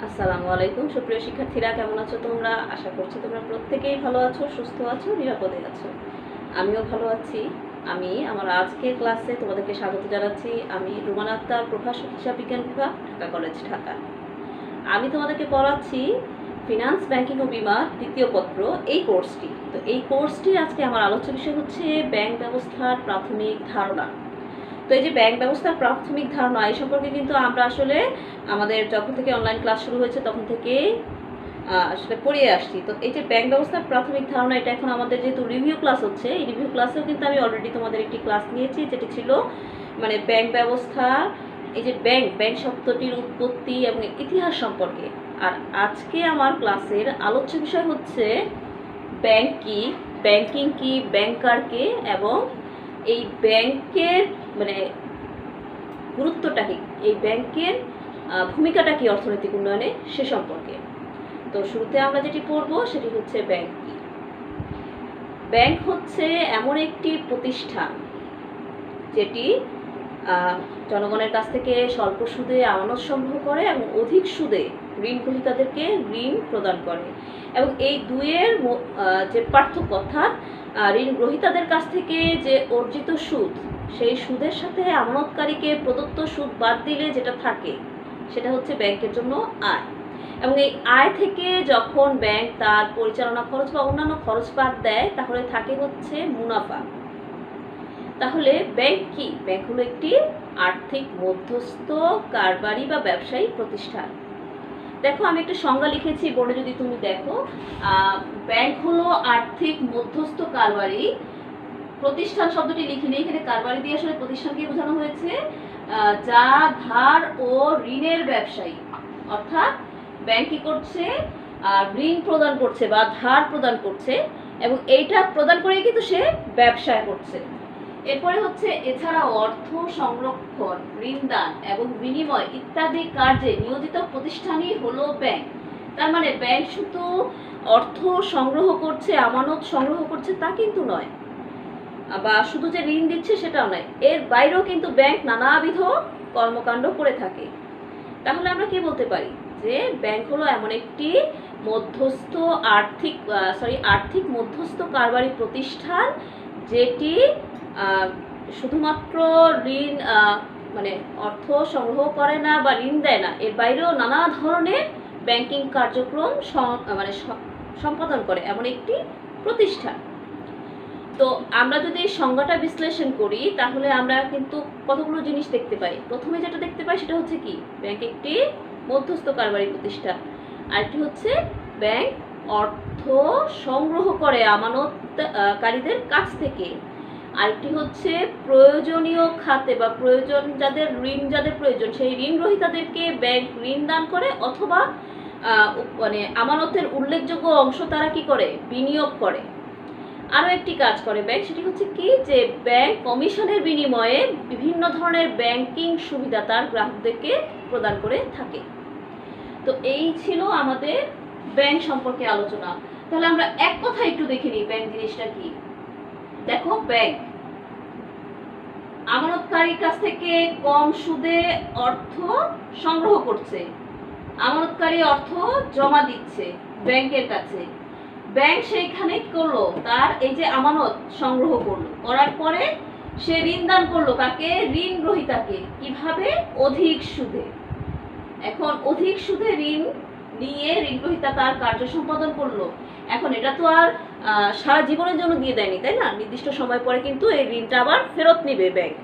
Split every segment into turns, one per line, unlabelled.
আসসালামু আলাইকুম সুপ্রিয় শিক্ষার্থীরা, কেমন আছো তোমরা? আশা করছি তোমরা প্রত্যেকেই ভালো আছো, সুস্থ আছো, নিরাপদে আছো। আমিও ভালো আছি। আমি আমার আজকের ক্লাসে তোমাদেরকে স্বাগত জানাচ্ছি। আমি রুমানা আক্তার, প্রভাষক হিসাব বিজ্ঞান বিভাগ, ঢাকা কলেজ, ঢাকা। আমি তোমাদেরকে পড়াচ্ছি ফিনান্স, ব্যাংকিং ও বিমা দ্বিতীয় পত্র, এই কোর্সটি। তো এই কোর্সটির আজকে আমার আলোচ্য বিষয় হচ্ছে ব্যাংক ব্যবস্থার প্রাথমিক ধারণা। তো এই যে ব্যাংক ব্যবস্থার প্রাথমিক ধারণা, এই সম্পর্কে কিন্তু আমরা আসলে আমাদের যখন থেকে অনলাইন ক্লাস শুরু হয়েছে তখন থেকে আসলে পড়িয়ে আসছি। তো এই যে ব্যাংক ব্যবস্থার প্রাথমিক ধারণা, এটা এখন আমাদের যেহেতু রিভিউ ক্লাস হচ্ছে, এই রিভিউ ক্লাসেও কিন্তু আমি অলরেডি তোমাদের একটি ক্লাস নিয়েছি, যেটি ছিল মানে ব্যাংক ব্যবস্থা, এই যে ব্যাংক শব্দটির উৎপত্তি এবং ইতিহাস সম্পর্কে। আর আজকে আমার ক্লাসের আলোচ্য বিষয় হচ্ছে ব্যাংক কি, ব্যাংকিং কি, ব্যাংকার কে, এবং এই ব্যাংকের মানে গুরুত্বটা কি, এই ব্যাংকের ভূমিকাটা কি অর্থনৈতিক উন্নয়নে, সে সম্পর্কে। তো শুরুতে আমরা যেটি পড়বো সেটি হচ্ছে ব্যাংক কি। ব্যাংক হচ্ছে এমন একটি প্রতিষ্ঠান যেটি জনগণের কাছ থেকে স্বল্প সুদে আমানত সংগ্রহ করে এবং অধিক সুদে ঋণ গ্রহীতাদেরকে ঋণ প্রদান করে। এবং এই দুইয়ের যে পার্থক্য, অর্থাৎ ঋণ গ্রহীতাদের কাছ থেকে যে অর্জিত সুদ, সেই সুদের সাথে আমানতকারীকে প্রদত্ত সুদ বাদ দিলে যেটা থাকে সেটা হচ্ছে ব্যাংকের জন্য আয়। এবং এই আয় থেকে যখন ব্যাংক তার পরিচালনা খরচ বা অন্যান্য খরচ বাদ দেয়, তাহলে থাকে হচ্ছে মুনাফা। তাহলে ব্যাংক কি? ব্যাংক হলো একটি আর্থিক মধ্যস্থ কারবারি বা ব্যবসায়িক প্রতিষ্ঠান। দেখো, আমি একটা সংজ্ঞা লিখেছি বোর্ডে, যদি তুমি দেখো, ব্যাংক হলো আর্থিক মধ্যস্থ কারবারি প্রতিষ্ঠান। শব্দটি লিখিনি, এখানে কারবারি দিয়ে আসলে প্রতিষ্ঠানকে বোঝানো হয়েছে, যা ধার ও ঋণের ব্যবসায়ী। অর্থাৎ ব্যাংক কি করছে? ঋণ প্রদান করছে বা ধার প্রদান করছে, এবং এইটা প্রদান করে কিন্তু সে ব্যবসা করছে। এরপরে হচ্ছে এছাড়া অর্থ সংরক্ষণ, ঋণদান এবং বিনিময় ইত্যাদি কার্যে নিয়োজিত প্রতিষ্ঠানই হলো ব্যাংক। তার মানে ব্যাংক শুধু অর্থ সংগ্রহ করছে, আমানত সংগ্রহ করছে তা কিন্তু নয়, বা শুধু যে ঋণ দিচ্ছে সেটাও নয়, এর বাইরেও কিন্তু ব্যাংক নানাবিধ কর্মকাণ্ড করে থাকে। তাহলে আমরা কি বলতে পারি? যে ব্যাংক হলো এমন একটি আর্থিক মধ্যস্থ কারবারি প্রতিষ্ঠান, যেটি শুধুমাত্র ঋণ মানে অর্থ সংগ্রহ করে না বা ঋণ দেয় না, এর বাইরেও নানা ধরনের ব্যাংকিং কার্যক্রম সম্পাদন করে এমন একটি প্রতিষ্ঠান। তো আমরা যদি সংজ্ঞাটা বিশ্লেষণ করি, তাহলে আমরা কিন্তু কতগুলো জিনিস দেখতে পাই। প্রথমে যেটা দেখতে পাই সেটা হচ্ছে কি, ব্যাংক একটি মধ্যস্থ কারবারি প্রতিষ্ঠান। আরেকটি হচ্ছে ব্যাংক অর্থ সংগ্রহ করে আমানতকারীদের কাছ থেকে। আরেকটি হচ্ছে প্রয়োজনীয় খাতে বা যাদের প্রয়োজন, সেই ঋণ গ্রহীতাদেরকে ব্যাংক ঋণ দান করে, অথবা মানে আমানতের উল্লেখযোগ্য অংশ তারা কি করে? বিনিয়োগ করে। আরও একটি কাজ করে ব্যাংক, সেটি হচ্ছে কি, যে ব্যাংক কমিশনের বিনিময়ে বিভিন্ন ধরনের ব্যাংকিং সুবিধা তার গ্রাহকদেরকে প্রদান করে থাকে। তো এই ছিল আমাদের ব্যাংক সম্পর্কে আলোচনা। তাহলে আমরা এক কথা একটু দেখে নিই ব্যাংক জিনিসটা কি। দেখো, ব্যাংক আমানতকারীর কাছ থেকে কম সুদে অর্থ সংগ্রহ করছে, আমানতকারী অর্থ জমা দিচ্ছে ব্যাংকের কাছে। ব্যাংক সেইখানে কি করলো? তার এই যে আমানত সংগ্রহ করলো, করার পরে সে ঋণ দান করলো কাকে? ঋণ গ্রহীতাকে। কিভাবে? অধিক সুদে। এখন অধিক সুদে ঋণ নিয়ে ঋণ গ্রহীতা তার কার্য সম্পাদন করলো। এখন এটা তো আর সারা জীবনের জন্য দিয়ে দেয়নি, তাই না? নির্দিষ্ট সময় পরে কিন্তু এই ঋণটা আবার ফেরত নিবে ব্যাংক।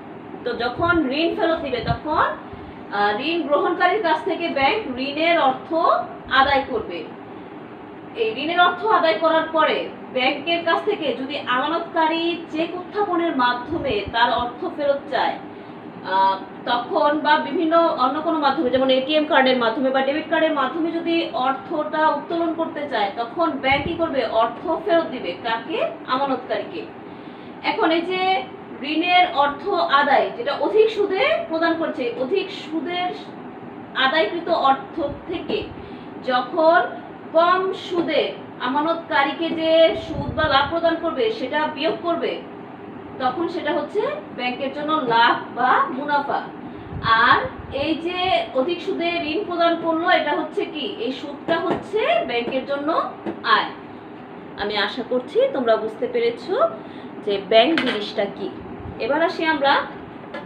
তো যখন ঋণ ফেরত নিবে, তখন ঋণ গ্রহণকারীর কাছ থেকে ব্যাংক ঋণের অর্থ আদায় করবে। এই ঋণের অর্থ আদায় করার পরে ব্যাংকের কাছ থেকে যদি আমানতকারী চেক উত্থাপনের মাধ্যমে তার অর্থ ফেরত চায়, তখন বা বিভিন্ন অন্য কোনো মাধ্যমে, যেমন এটিএম কার্ডের মাধ্যমে বা ডেবিট কার্ডের মাধ্যমে যদি অর্থটা উত্তোলন করতে চায়, তখন ব্যাংক কি করবে? অর্থ ফেরত দিবে কাকে? আমানতকারীকে। এখন এই যে ঋণের অর্থ আদায়, যেটা অধিক সুদে প্রদান করছে, অধিক সুদের আদায়কৃত অর্থ থেকে যখন কম সুদে আমানতকারীকে যে সুদ বা লাভ প্রদান করবে সেটা বিয়োগ করবে, তখন সেটা হচ্ছে ব্যাংকের জন্য লাভ বা মুনাফা। আর এই যে অধিক সুদে ঋণ প্রদান করলো, এটা হচ্ছে কি, এই সুদটা হচ্ছে ব্যাংকের জন্য আয়। আমি আশা করছি তোমরা বুঝতে পেরেছো যে ব্যাংক জিনিসটা কি। এবার আসি আমরা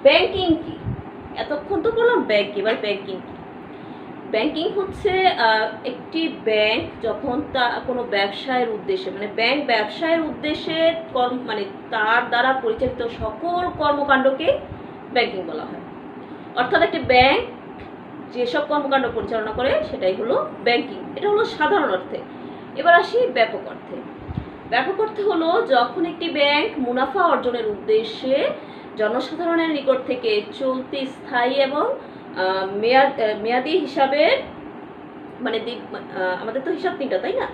ব্যাংকিং কি। এতক্ষণ তো বললাম ব্যাংক, এবার ব্যাংকিং কি। ব্যাংকিং হচ্ছে একটি ব্যাংক যখন তা কোনো ব্যবসায়ের উদ্দেশ্যে, মানে ব্যাংক ব্যবসায়ের উদ্দেশ্যে মানে তার দ্বারা পরিচালিত সকল কর্মকাণ্ডকে ব্যাংকিং বলা হয়। অর্থাৎ একটি ব্যাংক যেসব কর্মকাণ্ড পরিচালনা করে সেটাই হলো ব্যাংকিং। এটা হলো সাধারণ অর্থে। এবার আসি ব্যাপক অর্থে। ব্যাপক অর্থে হলো যখন একটি ব্যাংক মুনাফা অর্জনের উদ্দেশ্যে জনসাধারণের নিকট থেকে চলতি, স্থায়ী এবং মেয়াদি হিসাবের, মানে আমাদের তো হিসাব তিনটা, তাই না?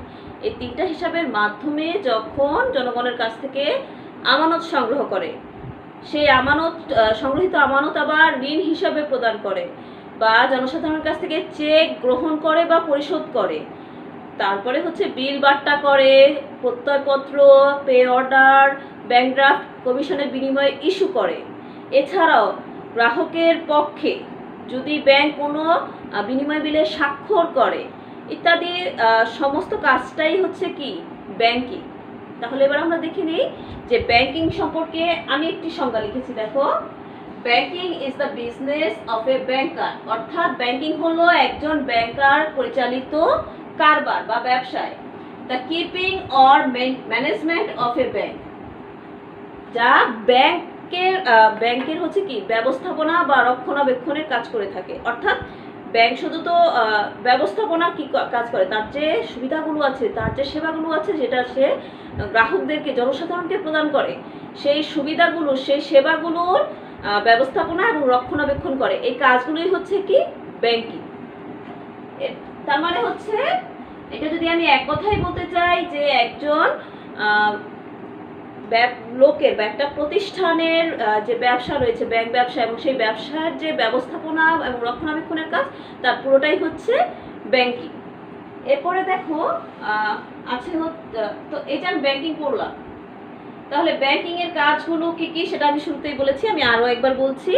এই তিনটা হিসাবের মাধ্যমে যখন জনগণের কাছ থেকে আমানত সংগ্রহ করে, সেই আমানত, সংগ্রহিত আমানত আবার ঋণ হিসাবে প্রদান করে, বা জনসাধারণের কাছ থেকে চেক গ্রহণ করে বা পরিশোধ করে, তারপরে হচ্ছে বিল বাট্টা করে, প্রত্যয়পত্র, পে অর্ডার, ব্যাংক ড্রাফট কমিশনের বিনিময়ে ইস্যু করে। এছাড়াও গ্রাহকের পক্ষে যদি ব্যাংক কোনো বিনিময় বিলে স্বাক্ষর করে ইত্যাদি সমস্ত কাজটাই হচ্ছে কি ব্যাংকিং। তাহলে এবার আমরা দেখে নিই যে ব্যাংকিং সম্পর্কে আমি একটি সংজ্ঞা লিখেছি, দেখো। Banking is the business of a banker. অর্থাৎ ব্যাংকিং হলো একজন ব্যাংকার পরিচালিত কারবার বা ব্যবসায়। The keeping or management of a bank, যা ব্যাংকের হচ্ছে কি ব্যবস্থাপনা বা রক্ষণাবেক্ষণের কাজ করে থাকে। অর্থাৎ ব্যাংক শুধু তো ব্যবস্থাপনা কি কাজ করে, তার যে সুবিধাগুলো আছে, তার যে সেবাগুলো আছে, যেটা সে গ্রাহকদেরকে, জনসাধারণকে প্রদান করে, সেই সুবিধাগুলো, সেই সেবাগুলোর ব্যবস্থাপনা এবং রক্ষণাবেক্ষণ করে। এই কাজগুলোই হচ্ছে কি ব্যাংকিং। তার মানে হচ্ছে, এটা যদি আমি এক কথাই বলতে চাই যে একজন লোকের বা একটা প্রতিষ্ঠানের যে ব্যবসা রয়েছে, ব্যাংক ব্যবসা, এবং সেই ব্যবসার যে ব্যবস্থাপনা এবং রক্ষণাবেক্ষণের কাজ, তার পুরোটাই হচ্ছে ব্যাংকিং। এরপরে দেখো আছে তো এই যে আমি ব্যাংকিং পড়লাম, তাহলে ব্যাংকিং এর কাজগুলো কি কি সেটা আমি শুরুতেই বলেছি, আমি আরো একবার বলছি।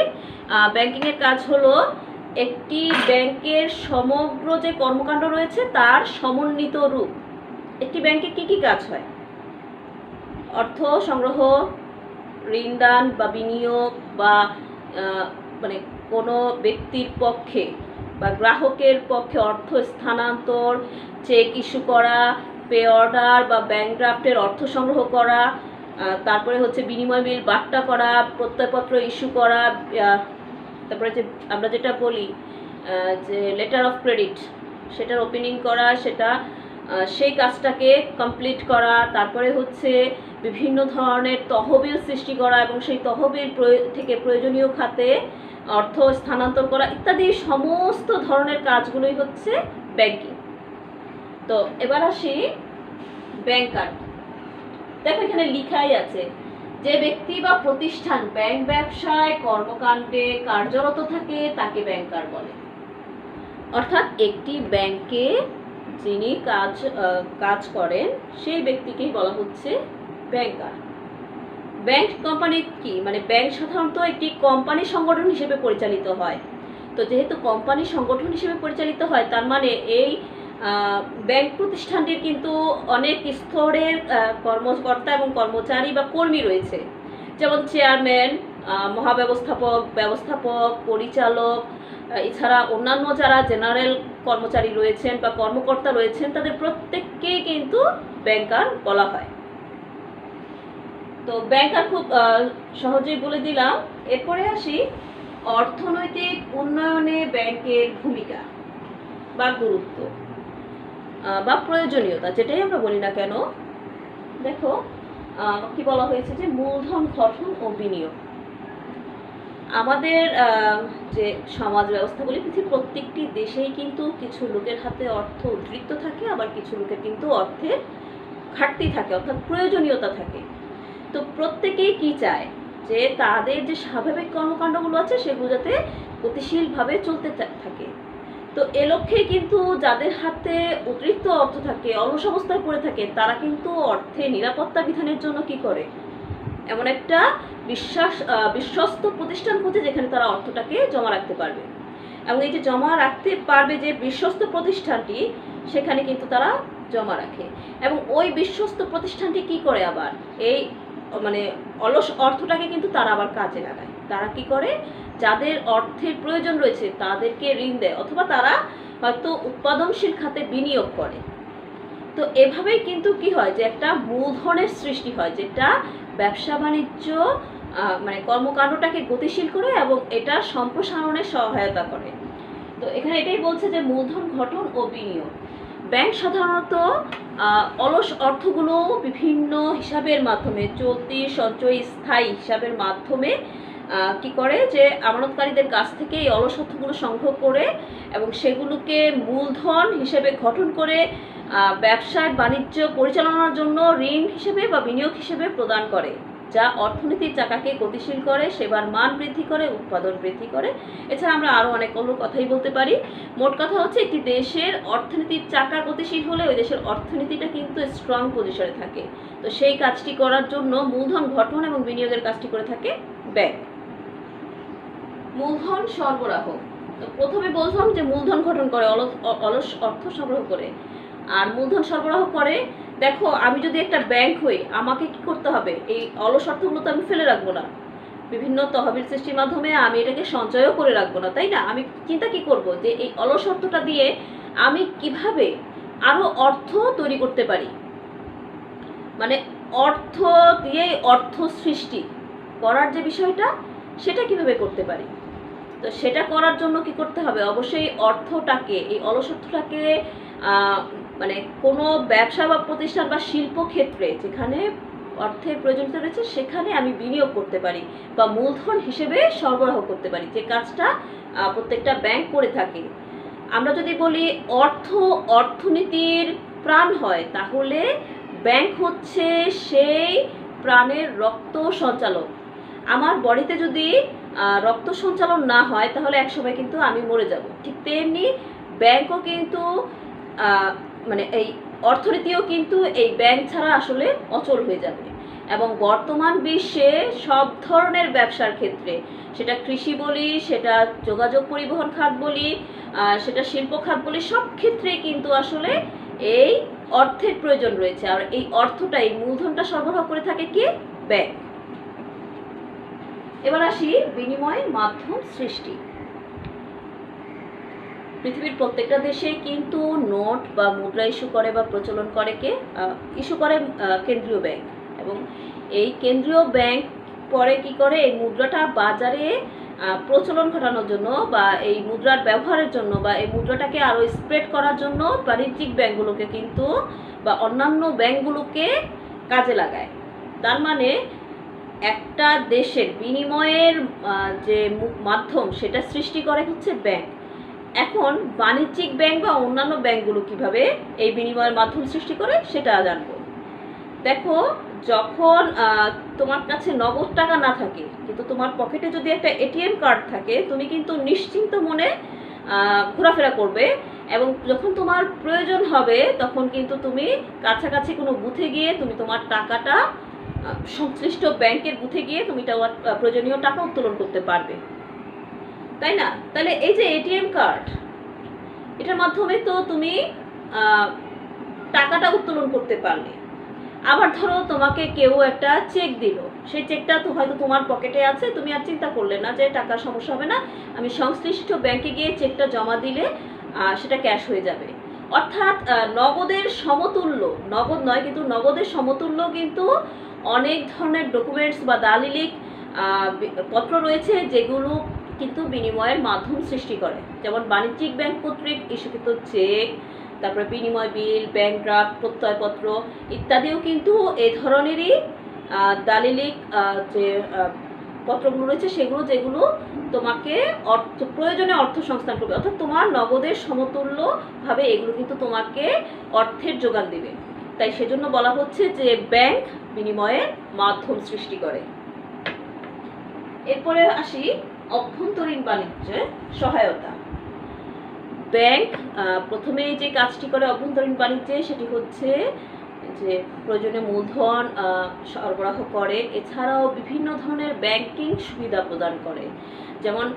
ব্যাংকিং এর কাজ হলো একটি ব্যাংকের সমগ্র যে কর্মকাণ্ড রয়েছে তার সমন্বিত রূপ। একটি ব্যাংকে কি কি কাজ হয়? অর্থ সংগ্রহ, ঋণদান বা বিনিয়োগ, বা মানে কোনো ব্যক্তির পক্ষে বা গ্রাহকের পক্ষে অর্থ স্থানান্তর, চেক ইস্যু করা, পে অর্ডার বা ব্যাংক ড্রাফটের অর্থ সংগ্রহ করা, তারপরে হচ্ছে বিনিময় বিল বাট্টা করা, প্রত্যয়পত্র ইস্যু করা, তারপরে যে আমরা যেটা বলি যে লেটার অফ ক্রেডিট, সেটার ওপেনিং করা, সেটা সেই কাজটাকে কমপ্লিট করা, তারপরে হচ্ছে বিভিন্ন ধরনের তহবিল সৃষ্টি করা এবং সেই তহবিল থেকে প্রয়োজনীয় খাতে অর্থ স্থানান্তর করা ইত্যাদি সমস্ত ধরনের কাজগুলোই হচ্ছে ব্যাংকিং। তো এবার আসি ব্যাংকার। দেখো এখানে লিখাই আছে, যে ব্যক্তি বা প্রতিষ্ঠান ব্যাংক ব্যবসায় কর্মকাণ্ডে কার্যরত থাকে তাকে ব্যাংকার বলে। অর্থাৎ একটি ব্যাংকে যিনি কাজ করেন সেই ব্যক্তিকেই বলা হচ্ছে ব্যাংকার। ব্যাংক কোম্পানি কি, মানে ব্যাংক সাধারণত একটি কোম্পানি সংগঠন হিসেবে পরিচালিত হয়। তো যেহেতু কোম্পানি সংগঠন হিসেবে পরিচালিত হয়, তার মানে এই ব্যাংক প্রতিষ্ঠানটির কিন্তু অনেক স্তরের কর্মকর্তা এবং কর্মচারী বা কর্মী রয়েছে, যেমন চেয়ারম্যান, মহাব্যবস্থাপক, ব্যবস্থাপক, পরিচালক, এছাড়া অন্যান্য যারা জেনারেল কর্মচারী রয়েছেন বা কর্মকর্তা রয়েছেন, তাদের প্রত্যেককেই কিন্তু ব্যাংকার বলা হয়। তো ব্যাংকার খুব সহজেই বলে দিলাম। এরপরে আসি অর্থনৈতিক উন্নয়নে ব্যাংকের ভূমিকা বা গুরুত্ব বা প্রয়োজনীয়তা, যেটাই আমরা বলি না কেন। দেখো কি বলা হয়েছে যে মূলধন গঠন ও বিনিয়োগ। আমাদের যে সমাজ ব্যবস্থাগুলি, পৃথিবীর প্রত্যেকটি দেশেই কিন্তু কিছু লোকের হাতে অর্থ উদ্বৃত্ত থাকে, আবার কিছু লোকের কিন্তু অর্থের ঘাটতি থাকে, অর্থাৎ প্রয়োজনীয়তা থাকে। তো প্রত্যেকেই কি চায় যে তাদের যে স্বাভাবিক কর্মকাণ্ডগুলো আছে সেগুলো যাতে গতিশীলভাবে চলতে থাকে। তো এ লক্ষ্যেই কিন্তু যাদের হাতে অতিরিক্ত অর্থ থাকে, অলস অবস্থায় পড়ে থাকে, তারা কিন্তু অর্থে নিরাপত্তা বিধানের জন্য কি করে, এমন একটা বিশ্বস্ত প্রতিষ্ঠান খোঁজে যেখানে তারা অর্থটাকে জমা রাখতে পারবে, এবং এই যে জমা রাখতে পারবে যে বিশ্বস্ত প্রতিষ্ঠানটি, সেখানে কিন্তু তারা জমা রাখে। এবং ওই বিশ্বস্ত প্রতিষ্ঠানটি কি করে আবার এই মানে অলস অর্থটাকে কিন্তু তারা আবার কাজে লাগায়। তারা কি করে, যাদের অর্থের প্রয়োজন রয়েছে তাদেরকে ঋণ দেয়, অথবা তারা হয়তো উৎপাদনশীল খাতে বিনিয়োগ করে। তো এভাবেই কিন্তু কি হয় যে একটা মূলধনের সৃষ্টি হয়, যেটা ব্যবসা বাণিজ্য মানে কর্মকাণ্ডটাকে গতিশীল করে এবং এটা সম্প্রসারণে সহায়তা করে। তো এখানে এটাই বলছে যে মূলধন গঠন ও বিনিয়োগ। ব্যাংক সাধারণত অলস অর্থগুলো বিভিন্ন হিসাবের মাধ্যমে, চলতি, সঞ্চয়, স্থায়ী হিসাবের মাধ্যমে কি করে যে আমানতকারীদের কাছ থেকে এই অলস অর্থগুলো সংগ্রহ করে এবং সেগুলোকে মূলধন হিসেবে গঠন করে ব্যবসায় বাণিজ্য পরিচালনার জন্য ঋণ হিসেবে বা বিনিয়োগ হিসেবে প্রদান করে, যা অর্থনীতির চাকাকে গতিশীল করে, সেবার মান বৃদ্ধি করে, উৎপাদন বৃদ্ধি করে। এছাড়া আমরা আরও অনেকগুলো কথাই বলতে পারি। মোট কথা হচ্ছে একটি দেশের অর্থনীতির চাকা গতিশীল হলে ওই দেশের অর্থনীতিটা কিন্তু স্ট্রং পজিশনে থাকে। তো সেই কাজটি করার জন্য মূলধন গঠন এবং বিনিয়োগের কাজটি করে থাকে ব্যাংক। মূলধন সরবরাহ, তো প্রথমে বললাম যে মূলধন গঠন করে, অলস অর্থ সংগ্রহ করে। আর মূলধন সরবরাহ করে, দেখো আমি যদি একটা ব্যাংক হই, আমাকে কি করতে হবে, এই অলস অর্থগুলো তো আমি ফেলে রাখবো না, বিভিন্ন তহবিল সৃষ্টির মাধ্যমে আমি এটাকে সঞ্চয়ও করে রাখবো না, তাই না? আমি চিন্তা কি করব যে এই অলস অর্থটা দিয়ে আমি কিভাবে আরো অর্থ তৈরি করতে পারি, মানে অর্থ দিয়ে অর্থ সৃষ্টি করার যে বিষয়টা, সেটা কিভাবে করতে পারি। তো সেটা করার জন্য কি করতে হবে, অবশ্যই অর্থটাকে, এই অলস অর্থটাকে মানে কোনো ব্যবসা বা প্রতিষ্ঠান বা শিল্প ক্ষেত্রে যেখানে অর্থের প্রয়োজনীয়তা রয়েছে সেখানে আমি বিনিয়োগ করতে পারি বা মূলধন হিসেবে সরবরাহ করতে পারি, যে কাজটা প্রত্যেকটা ব্যাংক করে থাকে। আমরা যদি বলি অর্থনীতির প্রাণ হয়, তাহলে ব্যাংক হচ্ছে সেই প্রাণের রক্ত সঞ্চালক। আমার বডিতে যদি রক্ত সঞ্চালন না হয় তাহলে একসময় কিন্তু আমি মরে যাব। ঠিক তেমনি ব্যাংকও কিন্তু মানে এই অর্থনীতিও কিন্তু এই ব্যাংক ছাড়া আসলে অচল হয়ে যাবে। এবং বর্তমান বিশ্বে সব ধরনের ব্যবসার ক্ষেত্রে, সেটা কৃষি বলি, সেটা যোগাযোগ পরিবহন খাত বলি, সেটা শিল্প খাত বলি, সব ক্ষেত্রে কিন্তু আসলে এই অর্থের প্রয়োজন রয়েছে। আর এই অর্থটা, এই মূলধনটা সরবরাহ করে থাকে কি, ব্যাংক। এবার আসি বিনিময় মাধ্যম সৃষ্টি। পৃথিবীর প্রত্যেকটা দেশে কিন্তু নোট বা মুদ্রা ইস্যু করে বা প্রচলন করে ইস্যু করে কেন্দ্রীয় ব্যাংক। এবং এই কেন্দ্রীয় ব্যাংক পরে কি করে, এই মুদ্রাটা বাজারে প্রচলন ঘটানোর জন্য বা এই মুদ্রার ব্যবহারের জন্য বা এই মুদ্রাটাকে আরও স্প্রেড করার জন্য বাণিজ্যিক ব্যাংকগুলোকে কিন্তু বা অন্যান্য ব্যাংকগুলোকে কাজে লাগায়। তার মানে একটা দেশের বিনিময়ের যে মাধ্যম, সেটা সৃষ্টি করে হচ্ছে ব্যাংক। এখন বাণিজ্যিক ব্যাংক বা অন্যান্য ব্যাংকগুলো কিভাবে এই বিনিময়ের মাধ্যম সৃষ্টি করে সেটা জানবো। দেখো, যখন তোমার কাছে নগদ টাকা না থাকে কিন্তু তোমার পকেটে যদি একটা এটিএম কার্ড থাকে, তুমি কিন্তু নিশ্চিন্ত মনে ঘোরাফেরা করবে। এবং যখন তোমার প্রয়োজন হবে তখন কিন্তু তুমি কাছাকাছি কোনো বুথে গিয়ে তুমি তোমার টাকাটা সংশ্লিষ্ট ব্যাংকের বুথে গিয়ে তুমি তোমার প্রয়োজনীয় টাকা উত্তোলন করতে পারবে, তাই না? তাহলে এই যে এটিএম কার্ড, এটার মাধ্যমে তো তুমি টাকাটা উত্তোলন করতে পারলে। আবার ধরো তোমাকে কেউ একটা চেক দিল, সেই চেকটা তো হয়তো তোমার পকেটে আছে, তুমি আর চিন্তা করলে না যে টাকার সমস্যা হবে না, আমি সংশ্লিষ্ট ব্যাংকে গিয়ে চেকটা জমা দিলে সেটা ক্যাশ হয়ে যাবে। অর্থাৎ নগদের সমতুল্য, নগদ নয় কিন্তু নগদের সমতুল্য কিন্তু অনেক ধরনের ডকুমেন্টস বা দালিলিক পত্র রয়েছে, যেগুলো কিন্তু বিনিময়ের মাধ্যম সৃষ্টি করে। যেমন বাণিজ্যিক ব্যাংক কর্তৃক ইস্যুকৃত চেক, তারপরে বিনিময় বিল, ব্যাংক ড্রাফট, প্রত্যয়পত্র ইত্যাদিও কিন্তু এই ধরনেরই দালিলিক যে পত্রগুলো রয়েছে, সেগুলো যেগুলো তোমাকে প্রয়োজনে অর্থ সংস্থান করবে, অর্থাৎ তোমার নগদের সমতুল্যভাবে এগুলো কিন্তু তোমাকে অর্থের যোগান দেবে। তাই সেজন্য বলা হচ্ছে যে ব্যাংক বিনিময়ের মাধ্যম সৃষ্টি করে। এরপরে আসি অভ্যন্তরীণ বাণিজ্যে সহায়তা। ব্যাংক প্রথমে যে কাজটি করে অভ্যন্তরীণ বাণিজ্যে, সেটি হচ্ছে যে প্রয়োজনীয় মূলধন সরবরাহ করে, এছাড়াও বিভিন্ন ধরনের ব্যাংকিং সুবিধা প্রদান করে। যেমন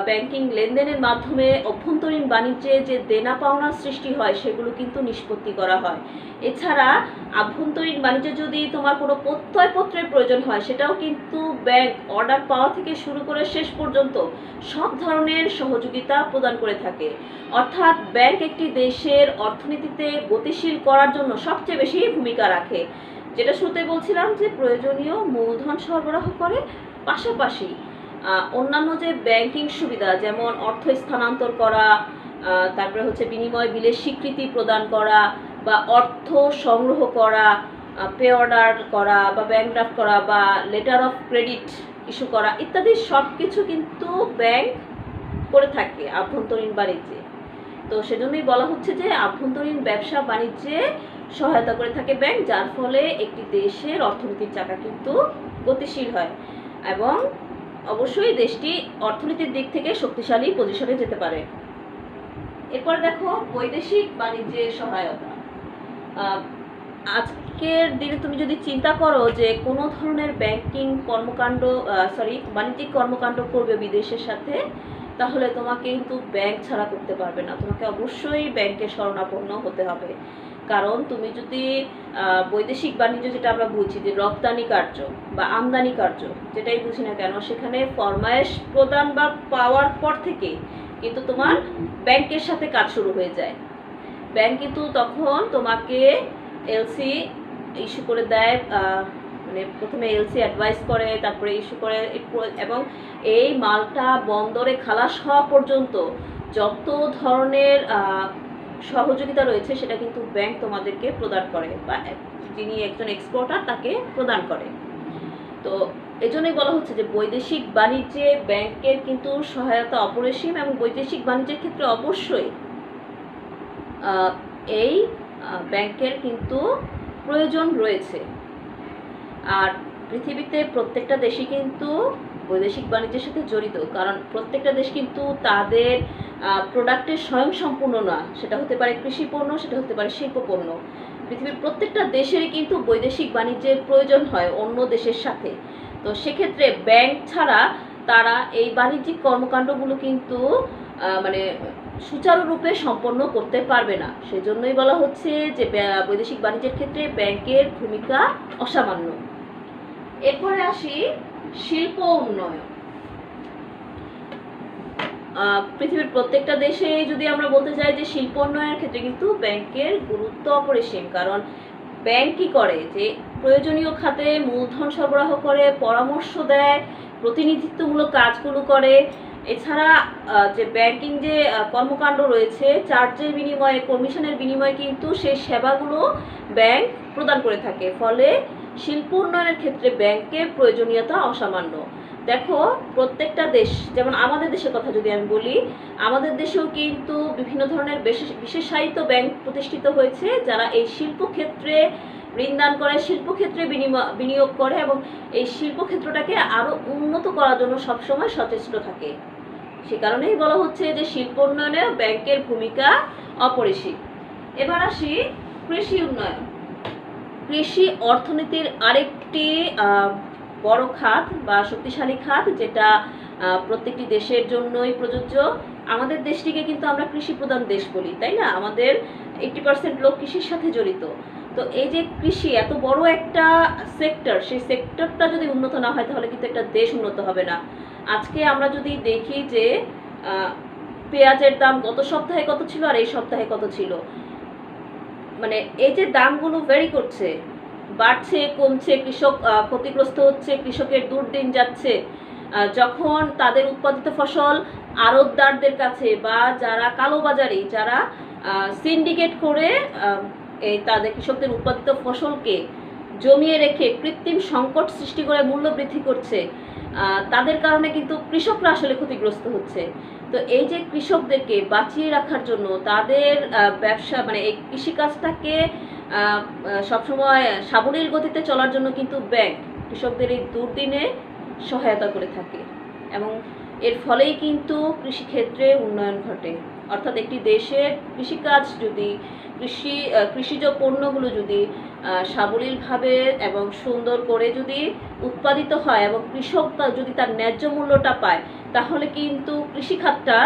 ব্যাংকিং লেনদেনের মাধ্যমে অভ্যন্তরীণ বাণিজ্যে যে দেনা পাওনার সৃষ্টি হয় সেগুলো কিন্তু নিষ্পত্তি করা হয়। এছাড়া আভ্যন্তরীণ বাণিজ্যে যদি তোমার কোনো প্রত্যয়পত্রের প্রয়োজন হয় সেটাও কিন্তু ব্যাংক অর্ডার পাওয়া থেকে শুরু করে শেষ পর্যন্ত সব ধরনের সহযোগিতা প্রদান করে থাকে। অর্থাৎ ব্যাংক একটি দেশের অর্থনীতিতে গতিশীল করার জন্য সবচেয়ে বেশি ভূমিকা রাখে। যেটা শুরুতে বলছিলাম যে প্রয়োজনীয় মূলধন সরবরাহ করে, পাশাপাশি অন্যান্য যে ব্যাংকিং সুবিধা যেমন অর্থ স্থানান্তর করা, তারপরে হচ্ছে বিনিময় বিলের স্বীকৃতি প্রদান করা বা অর্থ সংগ্রহ করা, পে অর্ডার করা বা ব্যাংক ড্রাফট করা বা লেটার অফ ক্রেডিট ইস্যু করা ইত্যাদি সব কিছু কিন্তু ব্যাংক করে থাকে আভ্যন্তরীণ বাণিজ্যে। তো সেজন্যই বলা হচ্ছে যে আভ্যন্তরীণ ব্যবসা বাণিজ্যে সহায়তা করে থাকে ব্যাংক, যার ফলে একটি দেশের অর্থনীতির চাকা কিন্তু গতিশীল হয় এবং অবশ্যই দেশটি অর্থনীতির দিক থেকে শক্তিশালী পজিশনে যেতে পারে। এরপর দেখো বৈদেশিক বাণিজ্যের সহায়তা। আজকের দিনে তুমি যদি চিন্তা করো যে কোনো ধরনের বাণিজ্যিক কর্মকাণ্ড করবে বিদেশের সাথে, তাহলে তোমাকে কিন্তু ব্যাংক ছাড়া করতে পারবে না, তোমাকে অবশ্যই ব্যাংকের শরণাপন্ন হতে হবে। কারণ তুমি যদি বৈদেশিক বাণিজ্য যেটা আমরা বুঝি যে রপ্তানি কার্য বা আমদানি কার্য যেটাই বুঝি না কেন, সেখানে ফরমায়েশ প্রদান বা পাওয়ার পর থেকে কিন্তু তোমার ব্যাংকের সাথে কাজ শুরু হয়ে যায়। ব্যাংক কিন্তু তখন তোমাকে এলসি ইস্যু করে দেয়, মানে প্রথমে এলসি অ্যাডভাইস করে, তারপরে ইস্যু করে, এবং এই মালটা বন্দরে খালাস হওয়া পর্যন্ত যত ধরনের সহযোগিতা রয়েছে সেটা কিন্তু ব্যাংক তোমাদেরকে প্রদান করে বা যিনি একজন এক্সপোর্টার তাকে প্রদান করে। তো এজন্যই বলা হচ্ছে যে বৈদেশিক বাণিজ্যে ব্যাংকের কিন্তু সহায়তা অপরিসীম এবং বৈদেশিক বাণিজ্যের ক্ষেত্রে অবশ্যই এই ব্যাংকের কিন্তু প্রয়োজন রয়েছে। আর পৃথিবীতে প্রত্যেকটা দেশই কিন্তু বৈদেশিক বাণিজ্যের সাথে জড়িত, কারণ প্রত্যেকটা দেশ কিন্তু তাদের প্রোডাক্টের স্বয়ংসম্পূর্ণ না, সেটা হতে পারে কৃষি পণ্য, সেটা হতে পারে শিল্প পণ্য। পৃথিবীর প্রত্যেকটা দেশেরই কিন্তু বৈদেশিক বাণিজ্যের প্রয়োজন হয় অন্য দেশের সাথে। তো সেক্ষেত্রে ব্যাংক ছাড়া তারা এই বাণিজ্যিক কর্মকাণ্ডগুলো কিন্তু মানে সুচারুরূপে সম্পন্ন করতে পারবে না। সেজন্যই বলা হচ্ছে যে বৈদেশিক বাণিজ্যের ক্ষেত্রে ব্যাংকের ভূমিকা অসামান্য। এরপরে আসি শিল্প উন্নয়ন। পৃথিবীর প্রত্যেকটা দেশে যদি আমরা বলতে চাই যে শিল্প উন্নয়নের ক্ষেত্রে কিন্তু ব্যাংকের গুরুত্ব অপরিসীম। কারণ ব্যাংক কি করে যে প্রয়োজনীয় খাতে মূলধন সরবরাহ করে, পরামর্শ দেয়, প্রতিনিধিত্বমূলক কাজগুলো করে। এছাড়া যে ব্যাংকিং যে কর্মকাণ্ড রয়েছে চার্জের বিনিময়ে, কমিশনের বিনিময়ে কিন্তু সেই সেবাগুলো ব্যাংক প্রদান করে থাকে। ফলে শিল্প উন্নয়নের ক্ষেত্রে ব্যাংকের প্রয়োজনীয়তা অসামান্য। দেখো প্রত্যেকটা দেশ, যেমন আমাদের দেশের কথা যদি আমি বলি, আমাদের দেশেও কিন্তু বিভিন্ন ধরনের বিশেষায়িত ব্যাংক প্রতিষ্ঠিত হয়েছে যারা এই শিল্পক্ষেত্রে ঋণ দান করে, শিল্পক্ষেত্রে বিনিয়োগ করে এবং এই শিল্পক্ষেত্রটাকে আরও উন্নত করার জন্য সবসময় সচেষ্ট থাকে। সে কারণেই বলা হচ্ছে যে শিল্প উন্নয়নে ব্যাংকের ভূমিকা অপরিসীম। এবার আসি কৃষি উন্নয়ন। কৃষি অর্থনীতির আরেকটি বড় খাত বা শক্তিশালী খাত, যেটা প্রত্যেকটি দেশের জন্যই প্রযোজ্য। আমাদের দেশটিকে কিন্তু আমরা কৃষি প্রধান দেশ বলি, তাই না? আমাদের 80% লোক কৃষির সাথে জড়িত। তো এই যে কৃষি এত বড় একটা সেক্টর, সেই সেক্টরটা যদি উন্নত না হয় তাহলে কিন্তু একটা দেশ উন্নত হবে না। আজকে আমরা যদি দেখি যে পেঁয়াজের দাম গত সপ্তাহে কত ছিল আর এই সপ্তাহে কত ছিল, মানে এই যে দামগুলো ভ্যারি করছে, বাড়ছে কমছে, কৃষক ক্ষতিগ্রস্ত হচ্ছে, কৃষকের দুর্দিন যাচ্ছে। যখন তাদের উৎপাদিত ফসল আড়তদারদের কাছে বা যারা কালোবাজারি, যারা সিন্ডিকেট করে তাদের কৃষকদের উৎপাদিত ফসলকে জমিয়ে রেখে কৃত্রিম সংকট সৃষ্টি করে মূল্য বৃদ্ধি করছে, তাদের কারণে কিন্তু কৃষকরা আসলে ক্ষতিগ্রস্ত হচ্ছে। তো এই যে কৃষকদেরকে বাঁচিয়ে রাখার জন্য তাদের ব্যবসা মানে এই কৃষিকাজটাকে সবসময় সাবলীল গতিতে চলার জন্য কিন্তু ব্যাংক কৃষকদের এই দুর্দিনে সহায়তা করে থাকে এবং এর ফলেই কিন্তু কৃষিক্ষেত্রে উন্নয়ন ঘটে। অর্থাৎ একটি দেশের কৃষিকাজ যদি কৃষিজ পণ্যগুলো যদি সাবলীলভাবে এবং সুন্দর করে যদি উৎপাদিত হয় এবং কৃষক যদি তার ন্যায্য মূল্যটা পায়, তাহলে কিন্তু কৃষিখাতটা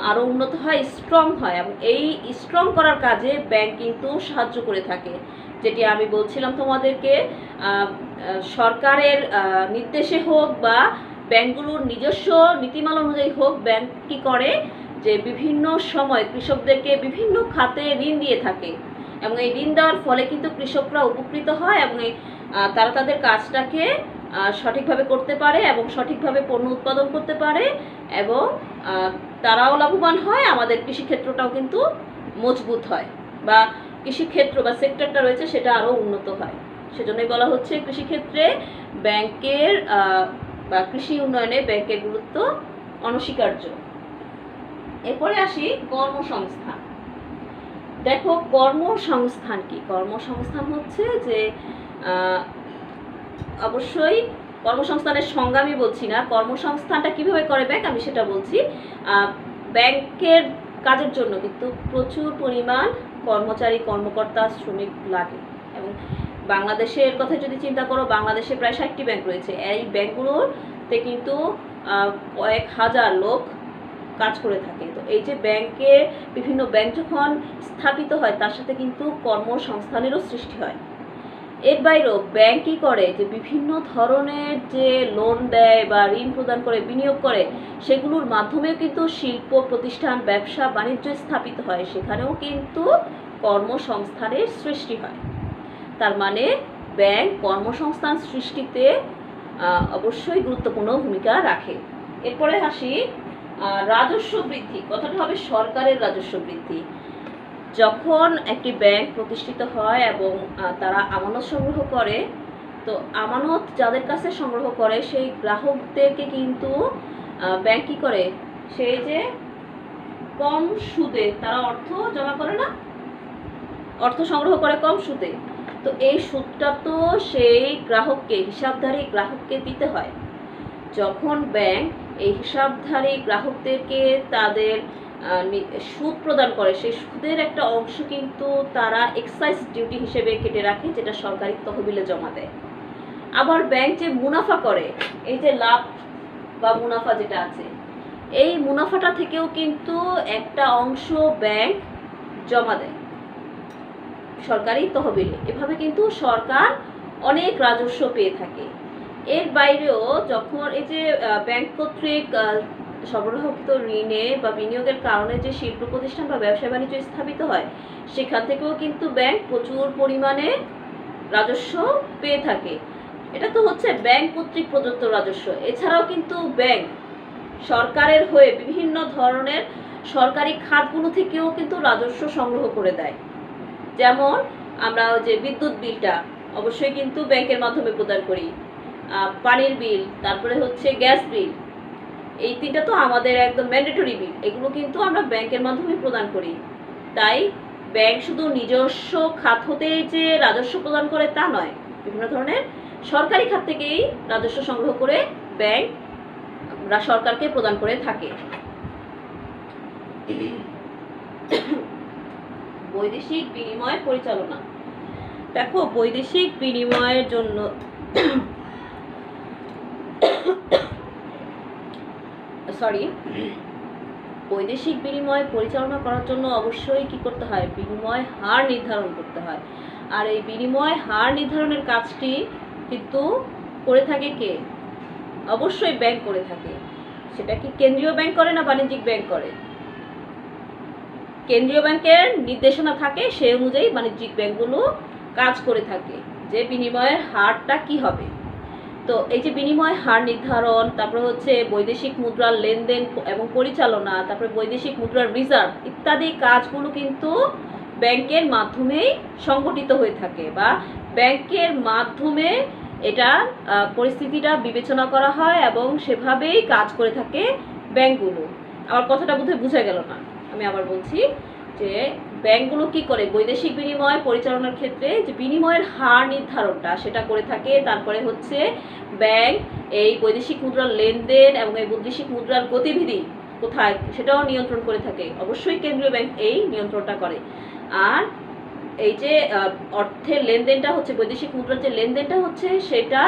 আরও উন্নত হয়, স্ট্রং হয়, এবং এই স্ট্রং করার কাজে ব্যাংক কিন্তু সাহায্য করে থাকে। যেটি আমি বলছিলাম তোমাদেরকে, সরকারের নির্দেশে হোক বা ব্যাংকগুলোর নিজস্ব নীতিমালা অনুযায়ী হোক, ব্যাংক কী করে যে বিভিন্ন সময় কৃষকদেরকে বিভিন্ন খাতে ঋণ দিয়ে থাকে, এবং এই ঋণ দেওয়ার ফলে কিন্তু কৃষকরা উপকৃত হয় এবং তারা তাদের কাজটাকে সঠিকভাবে করতে পারে এবং সঠিকভাবে পণ্য উৎপাদন করতে পারে, এবং তারাও লাভবান হয়, আমাদের কৃষিক্ষেত্রটাও কিন্তু মজবুত হয়, বা কৃষিক্ষেত্র বা সেক্টরটা রয়েছে সেটা আরও উন্নত হয়। সেজন্যই বলা হচ্ছে কৃষিক্ষেত্রে ব্যাংকের বা কৃষি উন্নয়নে ব্যাংকের গুরুত্ব অনস্বীকার্য। এরপরে আসি কর্মসংস্থান। দেখো, কর্মসংস্থান কি? কর্মসংস্থান হচ্ছে যে অবশ্যই কর্মসংস্থানের সংজ্ঞা আমি বলছি না, কর্মসংস্থানটা কিভাবে করে ব্যাংক আমি সেটা বলছি। ব্যাংকের কাজের জন্য কিন্তু প্রচুর পরিমাণ কর্মচারী, কর্মকর্তা, শ্রমিক লাগে, এবং বাংলাদেশের কথা যদি চিন্তা করো, বাংলাদেশে প্রায় 60টি ব্যাংক রয়েছে। এই ব্যাংকগুলোতে কিন্তু কয়েক হাজার লোক কাজ করে থাকে। তো এই যে ব্যাংকে বিভিন্ন ব্যাংক যখন স্থাপিত হয়, তার সাথে কিন্তু কর্মসংস্থানেরও সৃষ্টি হয়। এর বাইরেও ব্যাংক কী করে যে বিভিন্ন ধরনের যে লোন দেয় বা ঋণ প্রদান করে, বিনিয়োগ করে, সেগুলোর মাধ্যমেও কিন্তু শিল্প প্রতিষ্ঠান, ব্যবসা বাণিজ্য স্থাপিত হয়, সেখানেও কিন্তু কর্মসংস্থানের সৃষ্টি হয়। তার মানে ব্যাংক কর্মসংস্থান সৃষ্টিতে অবশ্যই গুরুত্বপূর্ণ ভূমিকা রাখে। এরপরে আসি রাজস্ব বৃদ্ধি। কথাটা হবে সরকারের রাজস্ব বৃদ্ধি। যখন একটি ব্যাংক প্রতিষ্ঠিত হয় এবং তারা আমানত সংগ্রহ করে, তো আমানত যাদের কাছে সংগ্রহ করে সেই গ্রাহকদেরকে কিন্তু ব্যাংক কী করে, সেই যে কম সুদে তারা অর্থ জমা করে না, অর্থ সংগ্রহ করে কম সুদে, তো এই সুদটা তো সেই গ্রাহককে, হিসাবধারী গ্রাহককে দিতে হয়। যখন ব্যাংক এই হিসাবধারী গ্রাহকদেরকে তাদের সুদ প্রদান করে, সেই সুদের একটা অংশ কিন্তু তারা এক্সাইজ ডিউটি হিসেবে কেটে রাখে, যেটা সরকারি তহবিলে জমা দেয়। আবার ব্যাংক যে মুনাফা করে, এই যে লাভ বা মুনাফা যেটা আছে, এই মুনাফাটা থেকেও কিন্তু একটা অংশ ব্যাংক জমা দেয় সরকারি তহবিলে। এভাবে কিন্তু সরকার অনেক রাজস্ব পেয়ে থাকে। এর বাইরেও যখন এই যে ব্যাংক কর্তৃক সরবরাহকৃত ঋণে বা বিনিয়োগের কারণে যে শিল্প প্রতিষ্ঠান বা ব্যবসা বাণিজ্য স্থাপিত হয়, সেখান থেকেও কিন্তু ব্যাংক প্রচুর পরিমাণে রাজস্ব পেয়ে থাকে। এটা তো হচ্ছে ব্যাংক কর্তৃক প্রদত্ত রাজস্ব। এছাড়াও কিন্তু ব্যাংক সরকারের হয়ে বিভিন্ন ধরনের সরকারি খাতগুলো থেকেও কিন্তু রাজস্ব সংগ্রহ করে দেয়। যেমন আমরা যে বিদ্যুৎ বিলটা অবশ্যই কিন্তু ব্যাংকের মাধ্যমে প্রদান করি, পানির বিল, তারপরে হচ্ছে গ্যাস বিল, এই তিনটা তো আমাদের একদম ম্যান্ডেটরি বিল, এগুলো কিন্তু আমরা ব্যাংকের মাধ্যমে প্রদান করি। তাই ব্যাংক শুধু নিজস্ব খাত হতেই যে রাজস্ব প্রদান করে তা নয়, বিভিন্ন ধরনের সরকারি খাত থেকেই রাজস্ব সংগ্রহ করে ব্যাংক সরকারকে প্রদান করে থাকে। বৈদেশিক বিনিময় পরিচালনা। দেখো, বৈদেশিক বিনিময়ের জন্য বৈদেশিক বিনিময় পরিচালনা করার জন্য অবশ্যই কি করতে হয়, বিনিময় হার নির্ধারণ করতে হয়। আর এই বিনিময় হার নির্ধারণের কাজটি কিন্তু করে থাকে কে? অবশ্যই ব্যাংক করে থাকে। সেটা কি কেন্দ্রীয় ব্যাংক করে না বাণিজ্যিক ব্যাংক করে? কেন্দ্রীয় ব্যাংকের নির্দেশনা থাকে, সেই অনুযায়ী বাণিজ্যিক ব্যাংকগুলো কাজ করে থাকে যে বিনিময়ের হারটা কি হবে। তো এই যে বিনিময় হার নির্ধারণ, তারপরে হচ্ছে বৈদেশিক মুদ্রার লেনদেন এবং পরিচালনা, তারপরে বৈদেশিক মুদ্রার রিজার্ভ ইত্যাদি কাজগুলো কিন্তু ব্যাংকের মাধ্যমেই সংগঠিত হয়ে থাকে, বা ব্যাংকের মাধ্যমে এটা পরিস্থিতিটা বিবেচনা করা হয় এবং সেভাবেই কাজ করে থাকে ব্যাংকগুলো। আমার কথাটা বোধহয় বোঝা গেল না, আমি আবার বলছি যে ব্যাংকগুলো কি করে বৈদেশিক বিনিময় পরিচালনার ক্ষেত্রে যে বিনিময়ের হার নির্ধারণটা সেটা করে থাকে। তারপরে হচ্ছে ব্যাংক এই বৈদেশিক মুদ্রার লেনদেন এবং এই বৈদেশিক মুদ্রার গতিবিধি কোথায় সেটাও নিয়ন্ত্রণ করে থাকে। অবশ্যই কেন্দ্রীয় ব্যাংক এই নিয়ন্ত্রণটা করে। আর এই যে অর্থের লেনদেনটা হচ্ছে, বৈদেশিক মুদ্রার যে লেনদেনটা হচ্ছে, সেটা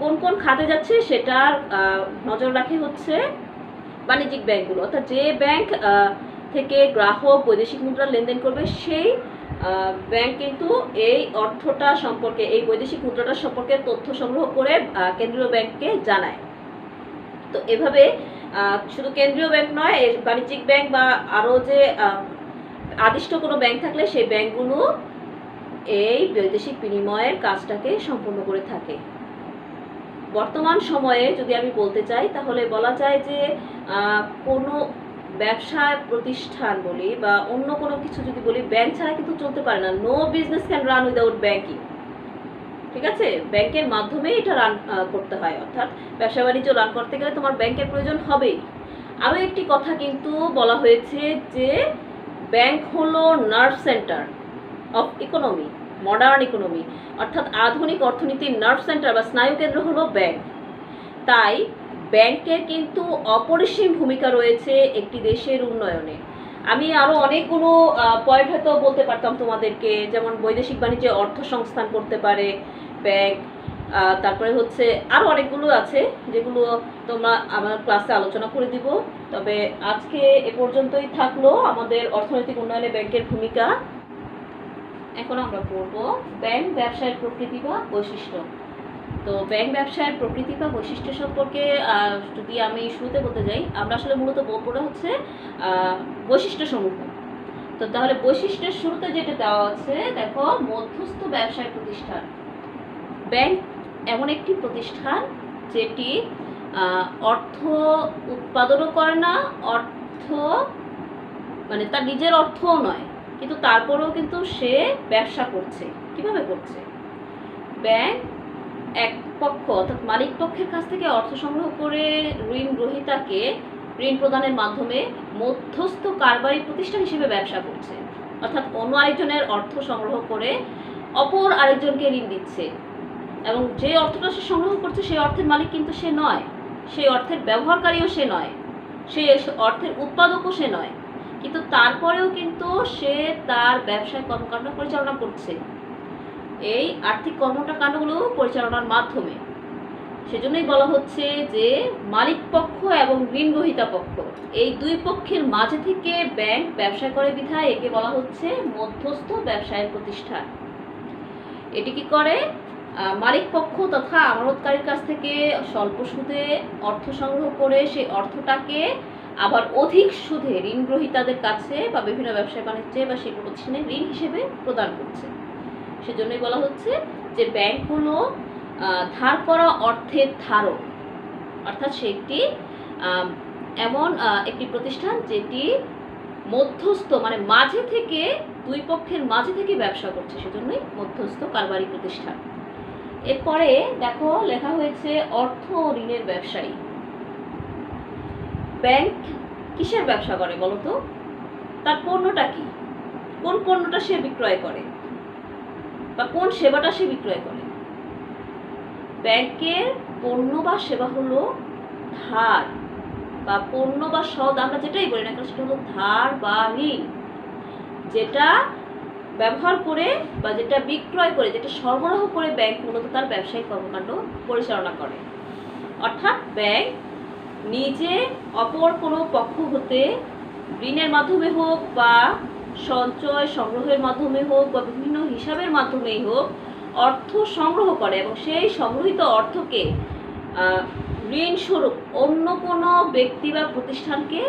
কোন কোন খাতে যাচ্ছে সেটার নজর রাখে হচ্ছে বাণিজ্যিক ব্যাংকগুলো। অর্থাৎ যে ব্যাংক থেকে গ্রাহক বৈদেশিক মুদ্রার লেনদেন করবে, সেই ব্যাংক কিন্তু এই অর্থটা সম্পর্কে, এই বৈদেশিক মুদ্রাটা সম্পর্কে তথ্য সংগ্রহ করে কেন্দ্রীয় ব্যাংককে জানায়। তো এভাবে শুধু কেন্দ্রীয় ব্যাংক নয়, বাণিজ্যিক ব্যাংক বা আরও যে আদিষ্ট কোনো ব্যাংক থাকলে সেই ব্যাংকগুলো এই বৈদেশিক বিনিময়ের কাজটাকে সম্পন্ন করে থাকে। বর্তমান সময়ে যদি আমি বলতে চাই, তাহলে বলা যায় যে কোনো ব্যবসা প্রতিষ্ঠান বলি বা অন্য কোনো কিছু যদি বলি, ব্যাংক ছাড়া কিন্তু চলতে পারে না। No business can run without banking. ঠিক আছে, ব্যাংকের মাধ্যমে এটা রান করতে হয়। অর্থাৎ ব্যবসা বাণিজ্য রান করতে গেলে তোমার ব্যাংকের প্রয়োজন হবেই। আরও একটি কথা কিন্তু বলা হয়েছে যে ব্যাংক হলো nerve centre of economy, modern economy. অর্থাৎ আধুনিক অর্থনীতির নার্ভ সেন্টার বা স্নায়ু কেন্দ্র হলো ব্যাংক। তাই ব্যাংকের কিন্তু অপরিসীম ভূমিকা রয়েছে একটি দেশের উন্নয়নে। আমি আরও অনেকগুলো পয়েন্ট হয়তো বলতে পারতাম তোমাদেরকে, যেমন বৈদেশিক বাণিজ্যে অর্থ সংস্থান করতে পারে ব্যাংক, তারপরে হচ্ছে আরও অনেকগুলো আছে যেগুলো তোমরা আমার ক্লাসে আলোচনা করে দিব। তবে আজকে এ পর্যন্তই থাকলো আমাদের অর্থনৈতিক উন্নয়নে ব্যাংকের ভূমিকা। এখন আমরা পড়ব ব্যাংক ব্যবসায়ের প্রকৃতি বা বৈশিষ্ট্য। তো ব্যাংক ব্যবসায়ের প্রকৃতি বা বৈশিষ্ট্য সম্পর্কে যদি আমি শুরুতে বলতে যাই, আমরা আসলে মূলত বলবো হচ্ছে বৈশিষ্ট্য সমূহ। তো তাহলে বৈশিষ্ট্যের শুরুতে যেটা দেওয়া আছে, দেখো, মধ্যস্থ ব্যবসায় প্রতিষ্ঠান। ব্যাংক এমন একটি প্রতিষ্ঠান যেটি অর্থ উৎপাদনও করে না, অর্থ মানে তার নিজের অর্থও নয়, কিন্তু তারপরেও কিন্তু সে ব্যবসা করছে। কিভাবে করছে? ব্যাংক এক পক্ষ অর্থাৎ মালিক পক্ষের কাছ থেকে অর্থ সংগ্রহ করে ঋণ গ্রহীতাকে ঋণ প্রদানের মাধ্যমে মধ্যস্থ কারবারি প্রতিষ্ঠান হিসেবে ব্যবসা করছে। অর্থাৎ অন্য আরেকজনের অর্থ সংগ্রহ করে অপর আরেকজনকে ঋণ দিচ্ছে, এবং যে অর্থটা সে সংগ্রহ করছে সেই অর্থের মালিক কিন্তু সে নয়, সেই অর্থের ব্যবহারকারীও সে নয়, সেই অর্থের উৎপাদকও সে নয়, কিন্তু তারপরেও কিন্তু সে তার ব্যবসায় কর্মকাণ্ড পরিচালনা করছে এই আর্থিক কর্মকাণ্ডগুলো পরিচালনার মাধ্যমে। সেজন্যই বলা হচ্ছে যে মালিক পক্ষ এবং ঋণ গ্রহীতা পক্ষ, এই দুই পক্ষের মাঝে থেকে ব্যাংক ব্যবসা করে বিধায় একে বলা হচ্ছে মধ্যস্থ ব্যবসায়ের প্রতিষ্ঠান। এটি কি করে? মালিক পক্ষ তথা আমানতকারীর কাছ থেকে স্বল্প সুদে অর্থ সংগ্রহ করে সেই অর্থটাকে আবার অধিক সুদে ঋণ গ্রহীতাদের কাছে বা বিভিন্ন ব্যবসায় বাণিজ্যে বা শিল্প প্রতিষ্ঠানে ঋণ হিসেবে প্রদান করছে। সেজন্যই বলা হচ্ছে যে ব্যাংক হলো ধার করা অর্থের ধারক। অর্থাৎ সে একটি এমন একটি প্রতিষ্ঠান যেটি মধ্যস্থ মানে মাঝে থেকে, দুই পক্ষের মাঝে থেকে ব্যবসা করছে, সেজন্যই মধ্যস্থ কারবারি প্রতিষ্ঠান। এরপরে দেখো লেখা হয়েছে অর্থ ও ঋণের ব্যবসায়ী। ব্যাংক কিসের ব্যবসা করে বলো তো? তার পণ্যটা কি? কোন পণ্যটা সে বিক্রয় করে বা কোন সেবাটা সে বিক্রয় করে? ব্যাংকের পণ্য বা সেবা হলো ধার বা পণ্য বা সদ, আমরা যেটাই বলি না কেন সেটা হলো ধার বা ঋণ, যেটা ব্যবহার করে বা যেটা বিক্রয় করে, যেটা সরবরাহ করে ব্যাংক মূলত তার ব্যবসায়িক কর্মকাণ্ড পরিচালনা করে। অর্থাৎ ব্যাংক নিজে অপর কোনো পক্ষ হতে ঋণের মাধ্যমে হোক বা সঞ্চয় সংগ্রহের মাধ্যমে হোক বা বিভিন্ন হিসাবের মাধ্যমেই হোক অর্থ সংগ্রহ করে এবং সেই সংগ্রহিত অর্থকে ঋণ স্বরূপ অন্য কোনো ব্যক্তি বা প্রতিষ্ঠানকে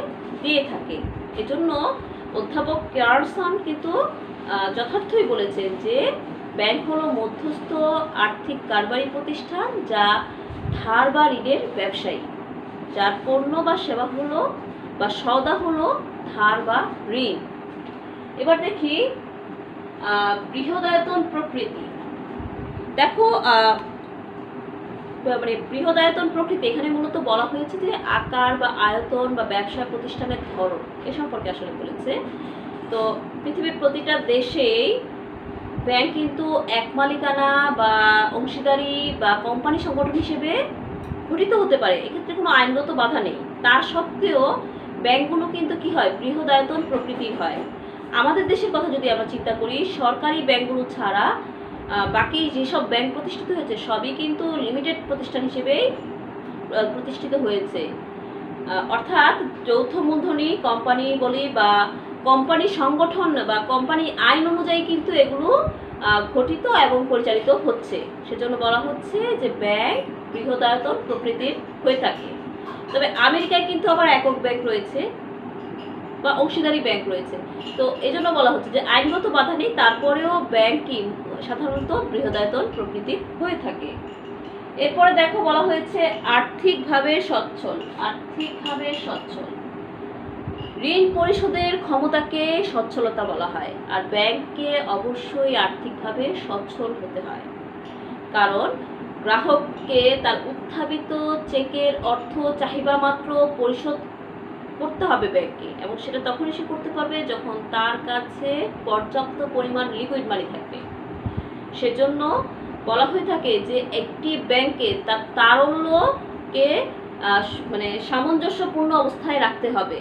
দিয়ে থাকে। এজন্য অধ্যাপক কেয়ারসন কিন্তু যথার্থই বলেছেন যে ব্যাংক হলো মধ্যস্থ আর্থিক কারবারি প্রতিষ্ঠান যা ধার বা ঋণের ব্যবসায়ী, যার পণ্য বা সেবা হলো বা সওদা হলো ধার বা ঋণ। এবার দেখি বৃহদায়তন প্রকৃতি। দেখো মানে বৃহদায়তন প্রকৃতি এখানে মূলত বলা হয়েছে যে আকার বা আয়তন বা ব্যবসা প্রতিষ্ঠানের ধরন এ সম্পর্কে আসলে বলেছে। তো পৃথিবীর প্রতিটা দেশেই ব্যাংক কিন্তু এক মালিকানা বা অংশীদারি বা কোম্পানি সংগঠন হিসেবে গঠিত হতে পারে, এক্ষেত্রে কোনো আইনগত বাধা নেই। তা সত্ত্বেও ব্যাংকগুলো কিন্তু কি হয়, বৃহদায়তন প্রকৃতির হয়। আমাদের দেশের কথা যদি আমরা চিন্তা করি, সরকারি ব্যাংকগুলো ছাড়া বাকি যেসব ব্যাংক প্রতিষ্ঠিত হয়েছে সবই কিন্তু লিমিটেড প্রতিষ্ঠান হিসেবেই প্রতিষ্ঠিত হয়েছে। অর্থাৎ যৌথ মূলধনী কোম্পানি বলি বা কোম্পানি সংগঠন বা কোম্পানি আইন অনুযায়ী কিন্তু এগুলো গঠিত এবং পরিচালিত হচ্ছে। সেজন্য বলা হচ্ছে যে ব্যাংক বৃহদায়তন প্রকৃতির হয়ে থাকে। তবে আমেরিকায় কিন্তু আবার একক ব্যাংক রয়েছে বা অংশীদারি ব্যাংক রয়েছে। তো এজন্য বলা হচ্ছে যে আইনগত বাধা নেই, তারপরেও ব্যাংকিং সাধারণত বৃহদায়তন প্রকৃতির হয়ে থাকে। এরপরে দেখো বলা হয়েছে আর্থিকভাবে সচ্ছল। আর্থিকভাবে সচ্ছল, ঋণ পরিশোধের ক্ষমতাকে সচ্ছলতা বলা হয়। আর ব্যাংককে অবশ্যই আর্থিকভাবে সচ্ছল হতে হয়, কারণ গ্রাহককে তার উত্থাপিত চেকের অর্থ চাহিদা মাত্র পরিশোধ করতে হবে ব্যাংকে, এবং সেটা তখনই সে করতে পারবে যখন তার কাছে পর্যাপ্ত পরিমাণ লিকুইড মানি থাকবে। সেজন্য বলা হয়ে থাকে যে একটি ব্যাংকে তার তারল্যকে মানে সামঞ্জস্যপূর্ণ অবস্থায় রাখতে হবে।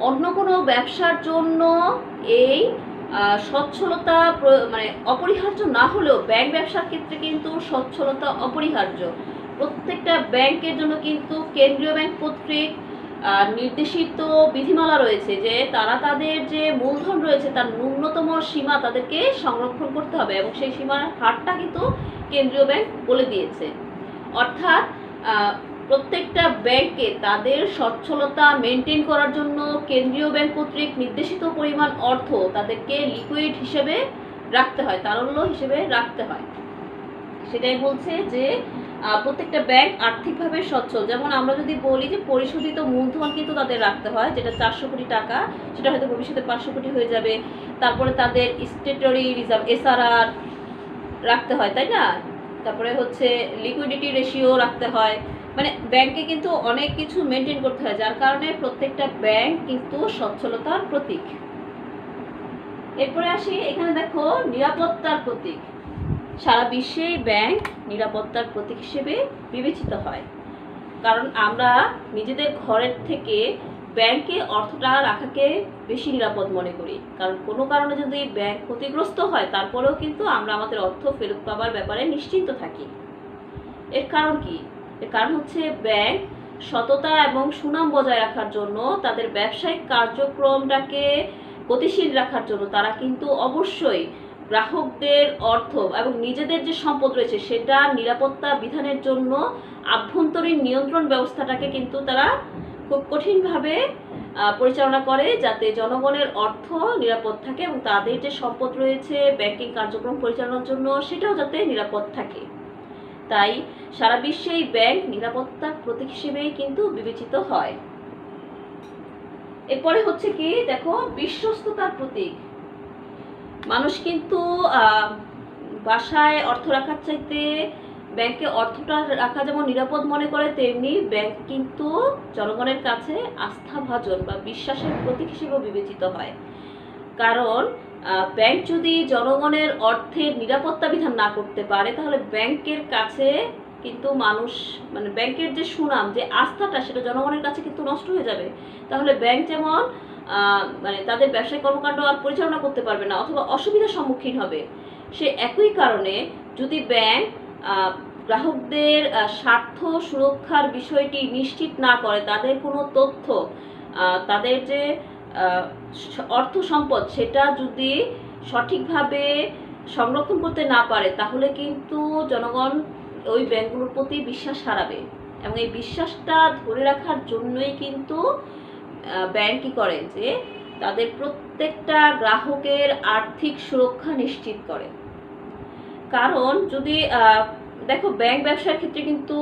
অন্য কোনো ব্যবসার জন্য এই সচ্ছলতা মানে অপরিহার্য না হলেও ব্যাংক ব্যবসার ক্ষেত্রে কিন্তু সচ্ছলতা অপরিহার্য। প্রত্যেকটা ব্যাংকের জন্য কিন্তু কেন্দ্রীয় ব্যাংক কর্তৃক নির্দেশিত বিধিমালা রয়েছে যে তারা তাদের যে মূলধন রয়েছে তার ন্যূনতম সীমা তাদেরকে সংরক্ষণ করতে হবে, এবং সেই সীমার হারটা কিন্তু কেন্দ্রীয় ব্যাংক বলে দিয়েছে। অর্থাৎ প্রত্যেকটা ব্যাংকে তাদের সচ্ছলতা মেনটেন করার জন্য কেন্দ্রীয় ব্যাংক কর্তৃক নির্দেশিত পরিমাণ অর্থ তাদেরকে লিকুইড হিসেবে রাখতে হয়, তারল্য হিসেবে রাখতে হয়। সেটাই বলছে যে প্রত্যেকটা ব্যাংক আর্থিকভাবে সচ্ছল। যেমন আমরা যদি বলি যে পরিশোধিত মূলধন কিন্তু তাদের রাখতে হয়, যেটা 400 কোটি টাকা, সেটা হয়তো ভবিষ্যতে 500 কোটি হয়ে যাবে। তারপরে তাদের স্ট্যাটুটরি রিজার্ভ এসআরআর রাখতে হয়, তাই না? তারপরে হচ্ছে লিকুইডিটি রেশিও রাখতে হয়। মানে ব্যাংকে কিন্তু অনেক কিছু মেনটেন করতে হয়, যার কারণে প্রত্যেকটা ব্যাংক কিন্তু সচ্ছলতার প্রতীক। এরপরে আসি, এখানে দেখো নিরাপত্তার প্রতীক। সারা বিশ্বেই ব্যাংক নিরাপত্তার প্রতীক হিসেবে বিবেচিত হয়, কারণ আমরা নিজেদের ঘরের থেকে ব্যাংকে অর্থটা রাখাকে বেশি নিরাপদ মনে করি। কারণ কোনো কারণে যদি ব্যাংক ক্ষতিগ্রস্ত হয় তারপরেও কিন্তু আমরা আমাদের অর্থ ফেরত পাবার ব্যাপারে নিশ্চিন্ত থাকি। এর কারণ কি? এর কারণ হচ্ছে ব্যাংক সততা এবং সুনাম বজায় রাখার জন্য, তাদের ব্যবসায়িক কার্যক্রমটাকে গতিশীল রাখার জন্য তারা কিন্তু অবশ্যই গ্রাহকদের অর্থ এবং নিজেদের যে সম্পদ রয়েছে সেটা নিরাপত্তা বিধানের জন্য আভ্যন্তরীণ নিয়ন্ত্রণ ব্যবস্থাটাকে কিন্তু তারা খুব কঠিনভাবে পরিচালনা করে, যাতে জনগণের অর্থ নিরাপদ থাকে এবং তাদের যে সম্পদ রয়েছে ব্যাংকিং কার্যক্রম পরিচালনার জন্য সেটাও যাতে নিরাপদ থাকে। তাই সারা বিশ্বেই ব্যাংক নিরাপত্তার প্রতীক হিসেবেই কিন্তু বিবেচিত হয়। এরপরে হচ্ছে কি দেখো, বিশ্বস্ততার প্রতীক। মানুষ কিন্তু বাসায় অর্থ রাখার চাইতে ব্যাংকে অর্থটা রাখা যেমন নিরাপদ মনে করে, তেমনি ব্যাংক কিন্তু জনগণের কাছে আস্থাভাজন বা বিশ্বাসের প্রতীক হিসেবেও বিবেচিত হয়। কারণ ব্যাংক যদি জনগণের অর্থের নিরাপত্তা বিধান না করতে পারে তাহলে ব্যাংকের কাছে কিন্তু মানুষ মানে ব্যাংকের যে সুনাম, যে আস্থাটা, সেটা জনগণের কাছে কিন্তু নষ্ট হয়ে যাবে। তাহলে ব্যাংক যেমন মানে তাদের ব্যবসায়িক কর্মকাণ্ড আর পরিচালনা করতে পারবে না অথবা অসুবিধার সম্মুখীন হবে। সে একই কারণে যদি ব্যাংক গ্রাহকদের স্বার্থ সুরক্ষার বিষয়টি নিশ্চিত না করে, তাদের কোনো তথ্য, তাদের যে অর্থ সম্পদ সেটা যদি সঠিকভাবে সংরক্ষণ করতে না পারে, তাহলে কিন্তু জনগণ ওই ব্যাংকগুলোর প্রতি বিশ্বাস হারাবে। এবং এই বিশ্বাসটা ধরে রাখার জন্যই কিন্তু ব্যাংক কী করে, যে তাদের প্রত্যেকটা গ্রাহকের আর্থিক সুরক্ষা নিশ্চিত করে। কারণ যদি দেখো, ব্যাংক ব্যবসার ক্ষেত্রে কিন্তু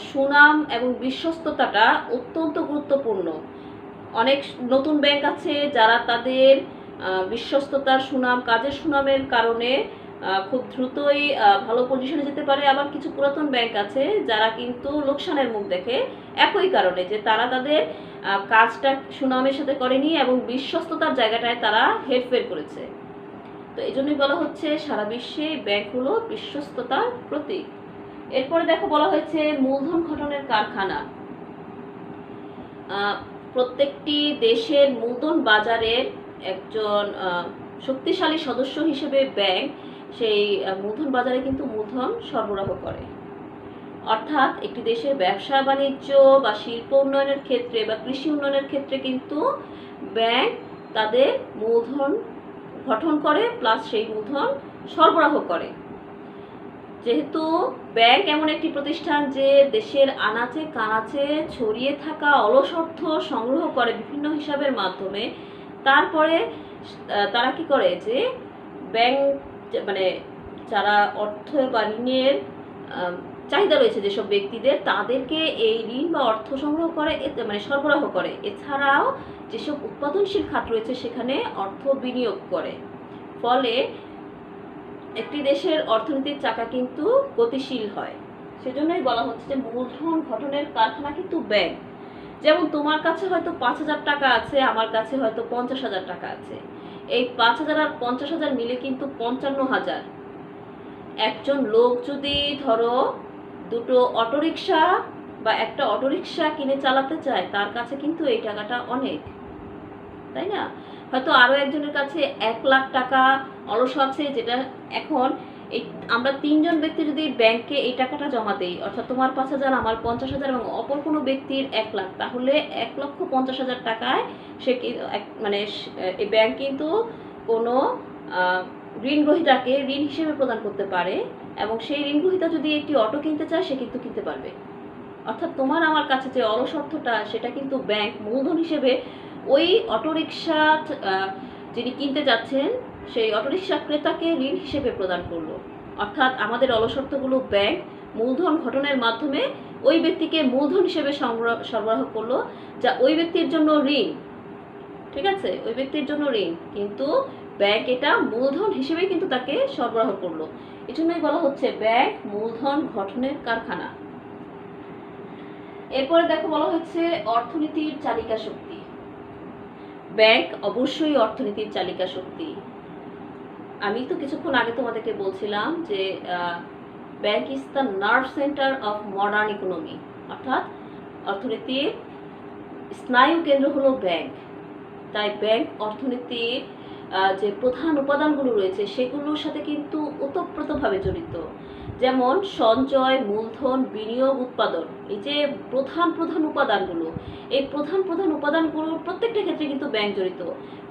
সুনাম এবং বিশ্বস্ততাটা অত্যন্ত গুরুত্বপূর্ণ। অনেক নতুন ব্যাংক আছে যারা তাদের বিশ্বস্ততার সুনাম, কাজের সুনামের কারণে খুব দ্রুতই ভালো পজিশনে যেতে পারে। আবার কিছু পুরাতন ব্যাংক আছে যারা কিন্তু লোকসানের মুখ দেখে, একই কারণে যে তারা তাদের কাজটা সুনামের সাথে করেনি এবং বিশ্বস্ততার জায়গাটায় তারা হেরফের করেছে। তো এই জন্যই বলা হচ্ছে সারা বিশ্বে ব্যাংক হলো বিশ্বস্ততার প্রতীক। এরপরে দেখো বলা হয়েছে মূলধন গঠনের কারখানা। প্রত্যেকটি দেশের মূলধন বাজারের একজন শক্তিশালী সদস্য হিসেবে ব্যাংক সেই মূলধন বাজারে কিন্তু মূলধন সরবরাহ করে। অর্থাৎ একটি দেশের ব্যবসা বাণিজ্য বা শিল্প উন্নয়নের ক্ষেত্রে বা কৃষি উন্নয়নের ক্ষেত্রে কিন্তু ব্যাংক তাদের মূলধন গঠন করে প্লাস সেই মূলধন সরবরাহ করে। যেহেতু ব্যাংক এমন একটি প্রতিষ্ঠান যে দেশের আনাচে কানাচে ছড়িয়ে থাকা অলস অর্থ সংগ্রহ করে বিভিন্ন হিসাবের মাধ্যমে, তারপরে তারা কি করে যে ব্যাংক মানে যারা অর্থ বা ঋণের চাহিদা রয়েছে যেসব ব্যক্তিদের, তাদেরকে এই ঋণ বা অর্থ সংগ্রহ করে মানে সরবরাহ করে। এছাড়াও যেসব উৎপাদনশীল খাত রয়েছে সেখানে অর্থ বিনিয়োগ করে। ফলে একটি দেশের অর্থনীতির চাকা কিন্তু গতিশীল হয়। সেজন্যই বলা হচ্ছে যে মূলধন গঠনের কারখানা কিন্তু ব্যাংক। যেমন তোমার কাছে হয়তো 5,000 টাকা আছে, আমার কাছে হয়তো 50,000 টাকা আছে। এই 5,000 আর 50,000 মিলে কিন্তু 55,000। একজন লোক যদি ধরো দুটো অটোরিকশা বা একটা অটোরিকশা কিনে চালাতে চায়, তার কাছে কিন্তু এই টাকাটা অনেক, তাই না? হয়তো আরও একজনের কাছে 1 লাখ টাকা অলস আছে, যেটা এখন এই আমরা 3 জন ব্যক্তি যদি ব্যাংকে এই টাকাটা জমা দেই, অর্থাৎ তোমার 5,000 আমার 50,000 এবং অপর কোনো ব্যক্তির 1 লাখ, তাহলে 1,50,000 টাকায় সে মানে এই ব্যাংক কিন্তু কোনো ঋণ গ্রহীতাকে ঋণ হিসেবে প্রদান করতে পারে এবং সেই ঋণ গ্রহীতা যদি একটি অটো কিনতে চায় সে কিন্তু কিনতে পারবে। অর্থাৎ তোমার আমার কাছে যে অলস অর্থটা সেটা কিন্তু ব্যাংক মূলধন হিসেবে ওই অটোরিকশা যিনি কিনতে যাচ্ছেন সেই অটোরিকশা ক্রেতাকে ঋণ হিসেবে প্রদান করলো। অর্থাৎ আমাদের অলস অর্থগুলো ব্যাংক মূলধন গঠনের মাধ্যমে ওই ব্যক্তিকে মূলধন হিসেবে সরবরাহ করলো, যা ওই ব্যক্তির জন্য ঋণ। ঠিক আছে, ওই ব্যক্তির জন্য ঋণ, কিন্তু ব্যাংক এটা মূলধন হিসেবেই কিন্তু তাকে সরবরাহ করলো। এই জন্যই বলা হচ্ছে ব্যাংক মূলধন গঠনের কারখানা। এরপরে দেখো বলা হচ্ছে অর্থনীতির চালিকা শক্তি। ব্যাংক অবশ্যই অর্থনীতির চালিকা শক্তি। আমি তো কিছুক্ষণ আগে তোমাদেরকে বলছিলাম যে bank is the nerve centre of modern economy, অর্থাৎ অর্থনীতির স্নায়ু কেন্দ্র হলো ব্যাংক। তাই ব্যাংক অর্থনীতির যে প্রধান উপাদানগুলো রয়েছে সেগুলোর সাথে কিন্তু ওতপ্রোতভাবে জড়িত। যেমন সঞ্চয়, মূলধন, বিনিয়োগ, উৎপাদন, এই যে প্রধান প্রধান উপাদানগুলো, এই প্রধান প্রধান উপাদানগুলোর প্রত্যেকটা ক্ষেত্রে কিন্তু ব্যাংক জড়িত।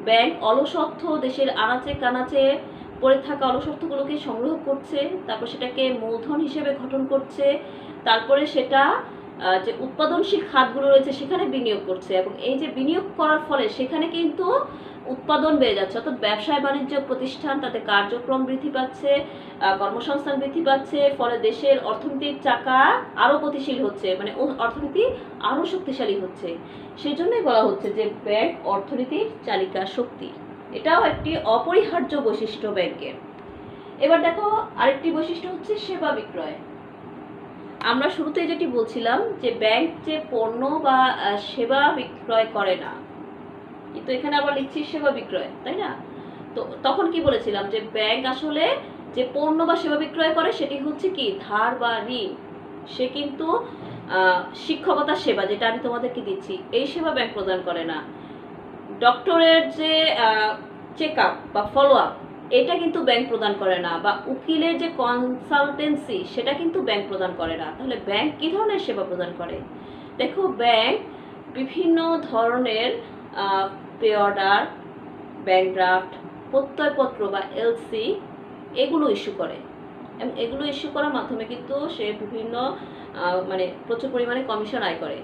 ব্যাংক অলস অর্থ দেশের আনাচে কানাচে পড়ে থাকা অলস অর্থগুলোকে সংগ্রহ করছে, তারপর সেটাকে মূলধন হিসেবে গঠন করছে, তারপরে সেটা যে উৎপাদনশীল খাতগুলো রয়েছে সেখানে বিনিয়োগ করছে, এবং এই যে বিনিয়োগ করার ফলে সেখানে কিন্তু উৎপাদন বেড়ে যাচ্ছে। অর্থাৎ ব্যবসায় বাণিজ্য প্রতিষ্ঠান তাদের কার্যক্রম বৃদ্ধি পাচ্ছে, কর্মসংস্থান বৃদ্ধি পাচ্ছে, ফলে দেশের অর্থনীতির চাকা আরও গতিশীল হচ্ছে, মানে অর্থনীতি আরও শক্তিশালী হচ্ছে। সেই জন্যই বলা হচ্ছে যে ব্যাংক অর্থনীতির চালিকা শক্তি। এটাও একটি অপরিহার্য বৈশিষ্ট্য ব্যাংকের। এবার দেখো আরেকটি বৈশিষ্ট্য হচ্ছে সেবা বিক্রয়। আমরা শুরুতেই যেটি বলছিলাম যে ব্যাংক যে পণ্য বা সেবা বিক্রয় করে না, কিন্তু এখানে আবার লিখছি সেবা বিক্রয়, তাই না? তো তখন কি বলেছিলাম যে ব্যাংক আসলে যে পণ্য বা সেবা বিক্রয় করে সেটি হচ্ছে কি ধার বা ঋণ। সে কিন্তু শিক্ষকতা সেবা, যেটা আমি তোমাদেরকে দিচ্ছি, এই সেবা ব্যাংক প্রদান করে না। ডক্টরের যে চেক আপ বা ফলো আপ, এটা কিন্তু ব্যাংক প্রদান করে না, বা উকিলের যে কনসালটেন্সি সেটা কিন্তু ব্যাংক প্রদান করে না। তাহলে ব্যাংক কী ধরনের সেবা প্রদান করে? দেখো, ব্যাংক বিভিন্ন ধরনের পে অর্ডার, ব্যাংক ড্রাফট, প্রত্যয়পত্র বা এলসি এগুলো ইস্যু করে, এবং এগুলো ইস্যু করার মাধ্যমে কিন্তু সে বিভিন্ন মানে প্রচুর পরিমাণে কমিশন আয় করে।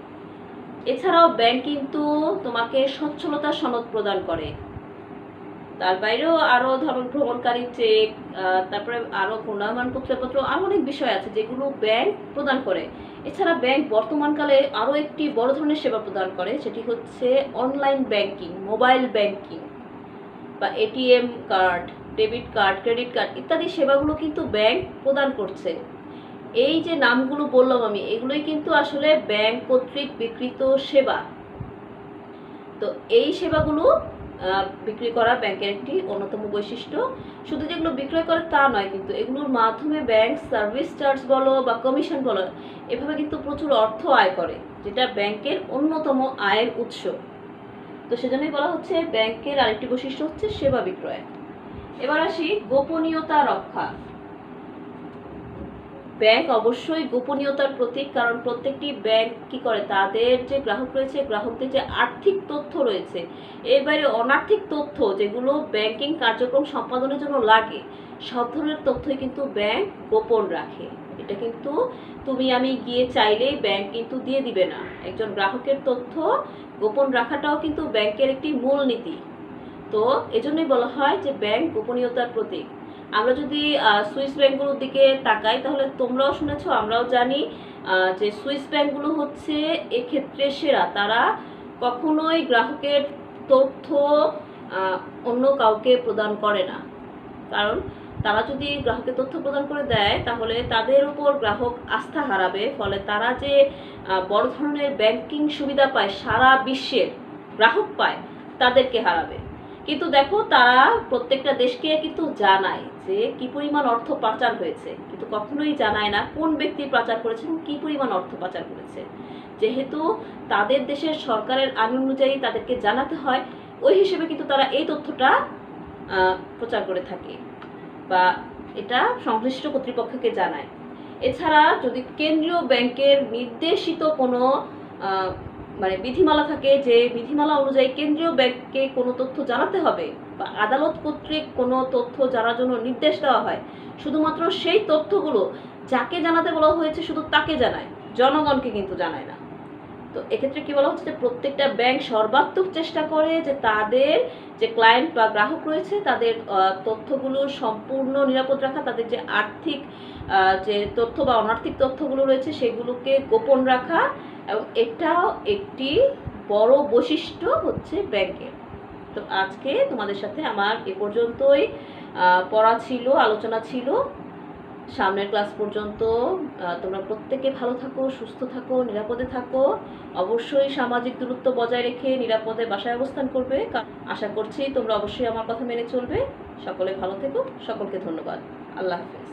এছাড়াও ব্যাংক কিন্তু তোমাকে সচ্ছলতা সনদ প্রদান করে। তার বাইরেও আরও ধরুন ভ্রমণকারী চেক, তারপরে আরও ঘূর্ণায়মান প্রত্যয়পত্র, আরও অনেক বিষয় আছে যেগুলো ব্যাংক প্রদান করে। এছাড়া ব্যাংক বর্তমানকালে আরও একটি বড় ধরনের সেবা প্রদান করে, সেটি হচ্ছে অনলাইন ব্যাংকিং, মোবাইল ব্যাংকিং বা ATM card, debit card, credit card ইত্যাদি সেবাগুলো কিন্তু ব্যাংক প্রদান করছে। এই যে নামগুলো বললাম আমি, এগুলোই কিন্তু আসলে ব্যাংক কর্তৃক বিকৃত সেবা। তো এই সেবাগুলো বিক্রি করা ব্যাংকের একটি অন্যতম বৈশিষ্ট্য। শুধু যেগুলো বিক্রয় করে তা নয়, কিন্তু এগুলোর মাধ্যমে ব্যাংক সার্ভিস চার্জ বলো বা কমিশন বলো, এভাবে কিন্তু প্রচুর অর্থ আয় করে, যেটা ব্যাংকের অন্যতম আয়ের উৎস। তো সেজন্যই বলা হচ্ছে ব্যাংকের আরেকটি বৈশিষ্ট্য হচ্ছে সেবা বিক্রয়। এবার আসি গোপনীয়তা রক্ষা। ব্যাংক অবশ্যই গোপনীয়তার প্রতীক, কারণ প্রত্যেকটি ব্যাংক কি করে, তাদের যে গ্রাহক রয়েছে, গ্রাহকদের যে আর্থিক তথ্য রয়েছে, এর বাইরে অনার্থিক তথ্য যেগুলো ব্যাংকিং কার্যক্রম সম্পাদনের জন্য লাগে, সব ধরনের তথ্যই কিন্তু ব্যাংক গোপন রাখে। এটা কিন্তু তুমি আমি গিয়ে চাইলেই ব্যাংক কিন্তু দিয়ে দিবে না। একজন গ্রাহকের তথ্য গোপন রাখাটাও কিন্তু ব্যাংকের একটি মূল নীতি। তো এজন্যই বলা হয় যে ব্যাংক গোপনীয়তার প্রতীক। আমরা যদি সুইস ব্যাংকগুলোর দিকে তাকাই, তাহলে তোমরাও শুনেছো, আমরাও জানি যে সুইস ব্যাংকগুলো হচ্ছে এক্ষেত্রে সেরা। তারা কখনোই গ্রাহকের তথ্য অন্য কাউকে প্রদান করে না, কারণ তারা যদি গ্রাহকের তথ্য প্রদান করে দেয় তাহলে তাদের উপর গ্রাহক আস্থা হারাবে, ফলে তারা যে বড় ধরনের ব্যাংকিং সুবিধা পায়, সারা বিশ্বের গ্রাহক পায়, তাদেরকে হারাবে। কিন্তু দেখো, তারা প্রত্যেকটা দেশকে কিন্তু জানায় যে কি পরিমাণ অর্থ পাচার হয়েছে, কিন্তু কখনোই জানায় না কোন ব্যক্তি পাচার করেছে এবং কি পরিমাণ অর্থ পাচার করেছে। যেহেতু তাদের দেশের সরকারের আইন অনুযায়ী তাদেরকে জানাতে হয়, ওই হিসেবে কিন্তু তারা এই তথ্যটা প্রচার করে থাকে বা এটা সংশ্লিষ্ট কর্তৃপক্ষকে জানায়। এছাড়া যদি কেন্দ্রীয় ব্যাংকের নির্দেশিত কোনো বিধিমালা থাকে, যে বিধিমালা অনুযায়ী কেন্দ্রীয় ব্যাংককে কোনো তথ্য জানাতে হবে বা আদালত কর্তৃক কোনো তথ্য জানার জন্য নির্দেশ দেওয়া হয়, শুধুমাত্র সেই তথ্যগুলো যাকে জানাতে বলা হয়েছে শুধু তাকে জানায়, জনগণকে কিন্তু জানায় না। তো এক্ষেত্রে কি বলা হচ্ছে যে প্রত্যেকটা ব্যাংক সর্বাত্মক চেষ্টা করে যে তাদের যে ক্লায়েন্ট বা গ্রাহক রয়েছে তাদের তথ্যগুলো সম্পূর্ণ নিরাপদ রাখা, তাদের যে আর্থিক যে তথ্য বা অনার্থিক তথ্যগুলো রয়েছে সেগুলোকে গোপন রাখা, এবং এটাও একটি বড় বৈশিষ্ট্য হচ্ছে ব্যাংকের। তো আজকে তোমাদের সাথে আমার এ পর্যন্তই পড়া ছিল, আলোচনা ছিল। সামনের ক্লাস পর্যন্ত তোমরা প্রত্যেকে ভালো থাকো, সুস্থ থাকো, নিরাপদে থাকো। অবশ্যই সামাজিক দূরত্ব বজায় রেখে নিরাপদে বাসায় অবস্থান করবে। আশা করছি তোমরা অবশ্যই আমার কথা মেনে চলবে। সকলে ভালো থেকো, সকলকে ধন্যবাদ। আল্লাহ হাফেজ।